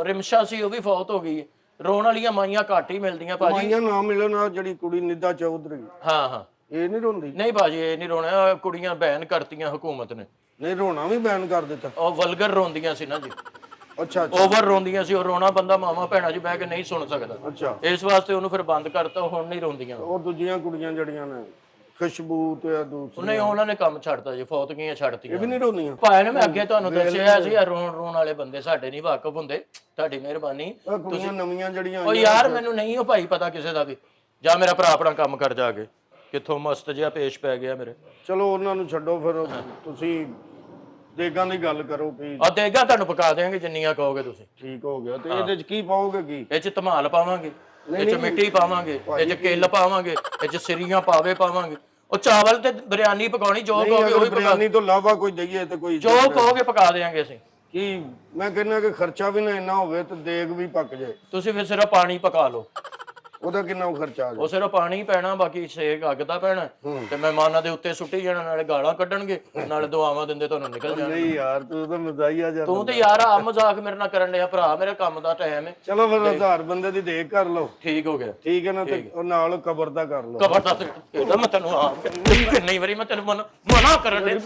ਰਿਮਸ਼ਾ ਸੀ, ਉਹ ਵੀ ਫੌਤ ਹੋ ਗਈ। ਰੋਣ ਵਾਲੀਆਂ ਮਾਈਆਂ ਘੱਟ ਹੀ ਮਿਲਦੀਆਂ ਭਾਜੀ। ਮਾਈਆਂ ਨਾ ਮਿਲਣ, ਆ ਜਿਹੜੀ ਕੁੜੀ ਨਿੱਧਾ ਚੌਧਰੀ, ਹਾਂ, ਇਹ ਨਹੀਂ ਰੋਂਦੀ? ਨਹੀਂ ਭਾਜੀ, ਇਹ ਨਹੀਂ ਰੋਣਾ, ਕੁੜੀਆਂ ਬੈਨ ਕਰਤੀਆਂ ਹੁਕੂਮਤ ਨੇ। ਨਹੀਂ, ਰੋਣਾ ਵੀ ਬੈਨ ਕਰ ਦਿੱਤਾ? ਉਹ ਵਲਗਰ ਰੋਂਦੀਆਂ ਸੀ ਨਾ ਜੀ, ਅੱਛਾ ਓਵਰ ਰੋਂਦੀਆਂ ਸੀ। ਉਹ ਰੋਣਾ ਬੰਦਾ ਮਾਮਾ ਭੈਣਾਂ 'ਚ ਬਹਿ ਕੇ ਨਹੀਂ ਸੁਣ ਸਕਦਾ, ਅੱਛਾ। ਇਸ ਵਾਸਤੇ ਉਹਨੂੰ ਫਿਰ ਬੰਦ ਕਰਤਾ। ਹੁਣ ਨਹੀਂ ਰੋਂਦੀਆਂ। ਉਹ ਦੂਜੀਆਂ ਕੁੜੀਆਂ ਜਿਹੜੀਆਂ ਨੇ, ਖੁਸ਼ਬੂ ਤੇ ਦੂਸਰੀ, ਨਹੀਂ, ਉਹਨਾਂ ਨੇ ਕੰਮ ਛੱਡਤਾ ਜੀ, ਫੌਤਗੀਆਂ ਛੱਡਤੀਆਂ। ਇਹ ਵੀ ਨਹੀਂ ਰੋਂਦੀਆਂ? ਭਾਈ ਨੇ ਮੈਂ ਅੱਗੇ ਤੁਹਾਨੂੰ ਦੱਸਿਆ ਸੀ, ਰੋਣ ਵਾਲੇ ਬੰਦੇ ਸਾਡੇ ਨਹੀਂ ਵਾਕਫ ਹੁੰਦੇ। ਤੁਹਾਡੀ ਮਿਹਰਬਾਨੀ। ਕੁੜੀਆਂ ਨਵੀਆਂ ਜਿਹੜੀਆਂ ਉਹ ਯਾਰ ਮੈਨੂੰ ਨਹੀਂ ਉਹ ਭਾਈ ਪਤਾ ਕਿਸੇ ਦਾ ਵੀ। ਜਾਂ ਮੇਰਾ ਭਰਾ ਆਪਣਾ ਕੰਮ ਕਰ ਜਾ ਕੇ, ਕਿੱਥੋਂ ਮਸਤ ਜਿਹਾ ਪੇਸ਼ ਪੈ ਗਿਆ ਮੇਰੇ। ਚਲੋ ਉਹਨਾਂ ਨੂੰ ਛੱਡੋ, ਫਿਰ ਤੁਸੀਂ ਦੇਗਾਂ ਦੀ ਗੱਲ ਕਰੋ ਵੀ। ਆ ਦੇਗਾ ਤੁਹਾਨੂੰ ਪਕਾ ਦੇਵਾਂਗੇ ਜਿੰਨੀਆਂ ਕਹੋਗੇ ਤੁਸੀਂ। ਠੀਕ ਹੋ ਗਿਆ। ਤੇ ਇਹਦੇ ਚ ਕੀ ਪਾਓਗੇ? ਕੀ ਇਹ ਚ ਧਮਾਲ ਪਾਵਾਂਗੇ, ਇਹ ਚ ਮਿੱਟੀ ਪਾਵਾਂਗੇ, ਇਹ ਚ ਕਿੱਲ ਪਾਵਾਂਗੇ, ਇਹ ਚ ਸਿਰੀਆਂ ਪਾਵੇ ਪਾਵਾਂਗੇ। ਉਹ ਚਾਵਲ ਤੇ ਬਿਰਿਆਨੀ ਪਕਾਉਣੀ, ਜੋ ਕਹੋਗੇ ਉਹ ਵੀ ਪਕਾ। ਬਿਰਿਆਨੀ ਤੋਂ ਇਲਾਵਾ ਕੋਈ ਦਈਏ ਤੇ ਕੋਈ ਜੋ ਕਹੋਗੇ ਪਕਾ ਦੇਵਾਂਗੇ ਅਸੀਂ। ਕੀ ਮੈਂ ਕਹਿੰਦਾ ਕਿ ਖਰਚਾ ਵੀ ਨਾ ਇੰਨਾ ਹੋਵੇ ਤੇ ਦੇਗ ਵੀ ਪੱਕ ਜਾਏ। ਤੁਸੀਂ ਫਿਰ ਸਿਰਫ ਪਾਣੀ ਪਕਾ ਲਓ। ਉਹਦਾ ਕਿੰਨਾ ਖਰਚਾ ਆ ਉਹ ਸਿਰਫ ਪਾਣੀ ਪੈਣਾ, ਬਾਕੀ ਸੇਕ ਅੱਗ ਦਾ ਪੈਣਾ ਤੇ ਮਹਿਮਾਨਾਂ ਦੇ ਉੱਤੇ ਸੁੱਟੀ ਜਾਣਾ, ਨਾਲੇ ਗਾਲਾਂ ਕੱਢਣਗੇ ਨਾਲੇ ਦੁਆਵਾਂ ਦਿੰਦੇ ਤੁਹਾਨੂੰ ਨਿਕਲ ਜਾਣ। ਨਹੀਂ ਯਾਰ ਤੂੰ ਤਾਂ ਮਜ਼ਾਈਆ ਜਾ ਤੂੰ ਤੇ ਯਾਰ ਆ ਮਜ਼ਾਕ ਮੇਰੇ ਨਾਲ ਕਰਨ ਡਿਆ ਭਰਾ, ਮੇਰੇ ਕੰਮ ਦਾ ਟਾਈਮ ਹੈ। ਚਲੋ ਫਿਰ 1000 ਬੰਦੇ ਦੀ ਦੇਖ ਕਰ ਲਓ, ਠੀਕ ਹੋ ਗਿਆ। ਠੀਕ ਹੈ ਨਾ, ਤੇ ਉਹ ਨਾਲ ਕਬਰ ਦਾ ਕਰ ਲਓ। ਕਬਰ ਦਾ ਇਹਦਾ ਮੈਂ ਤੈਨੂੰ ਕਿੰਨੀ ਵਾਰੀ ਮੈਂ ਤੈਨੂੰ ਮਨਾ ਕਰਨ ਦੇ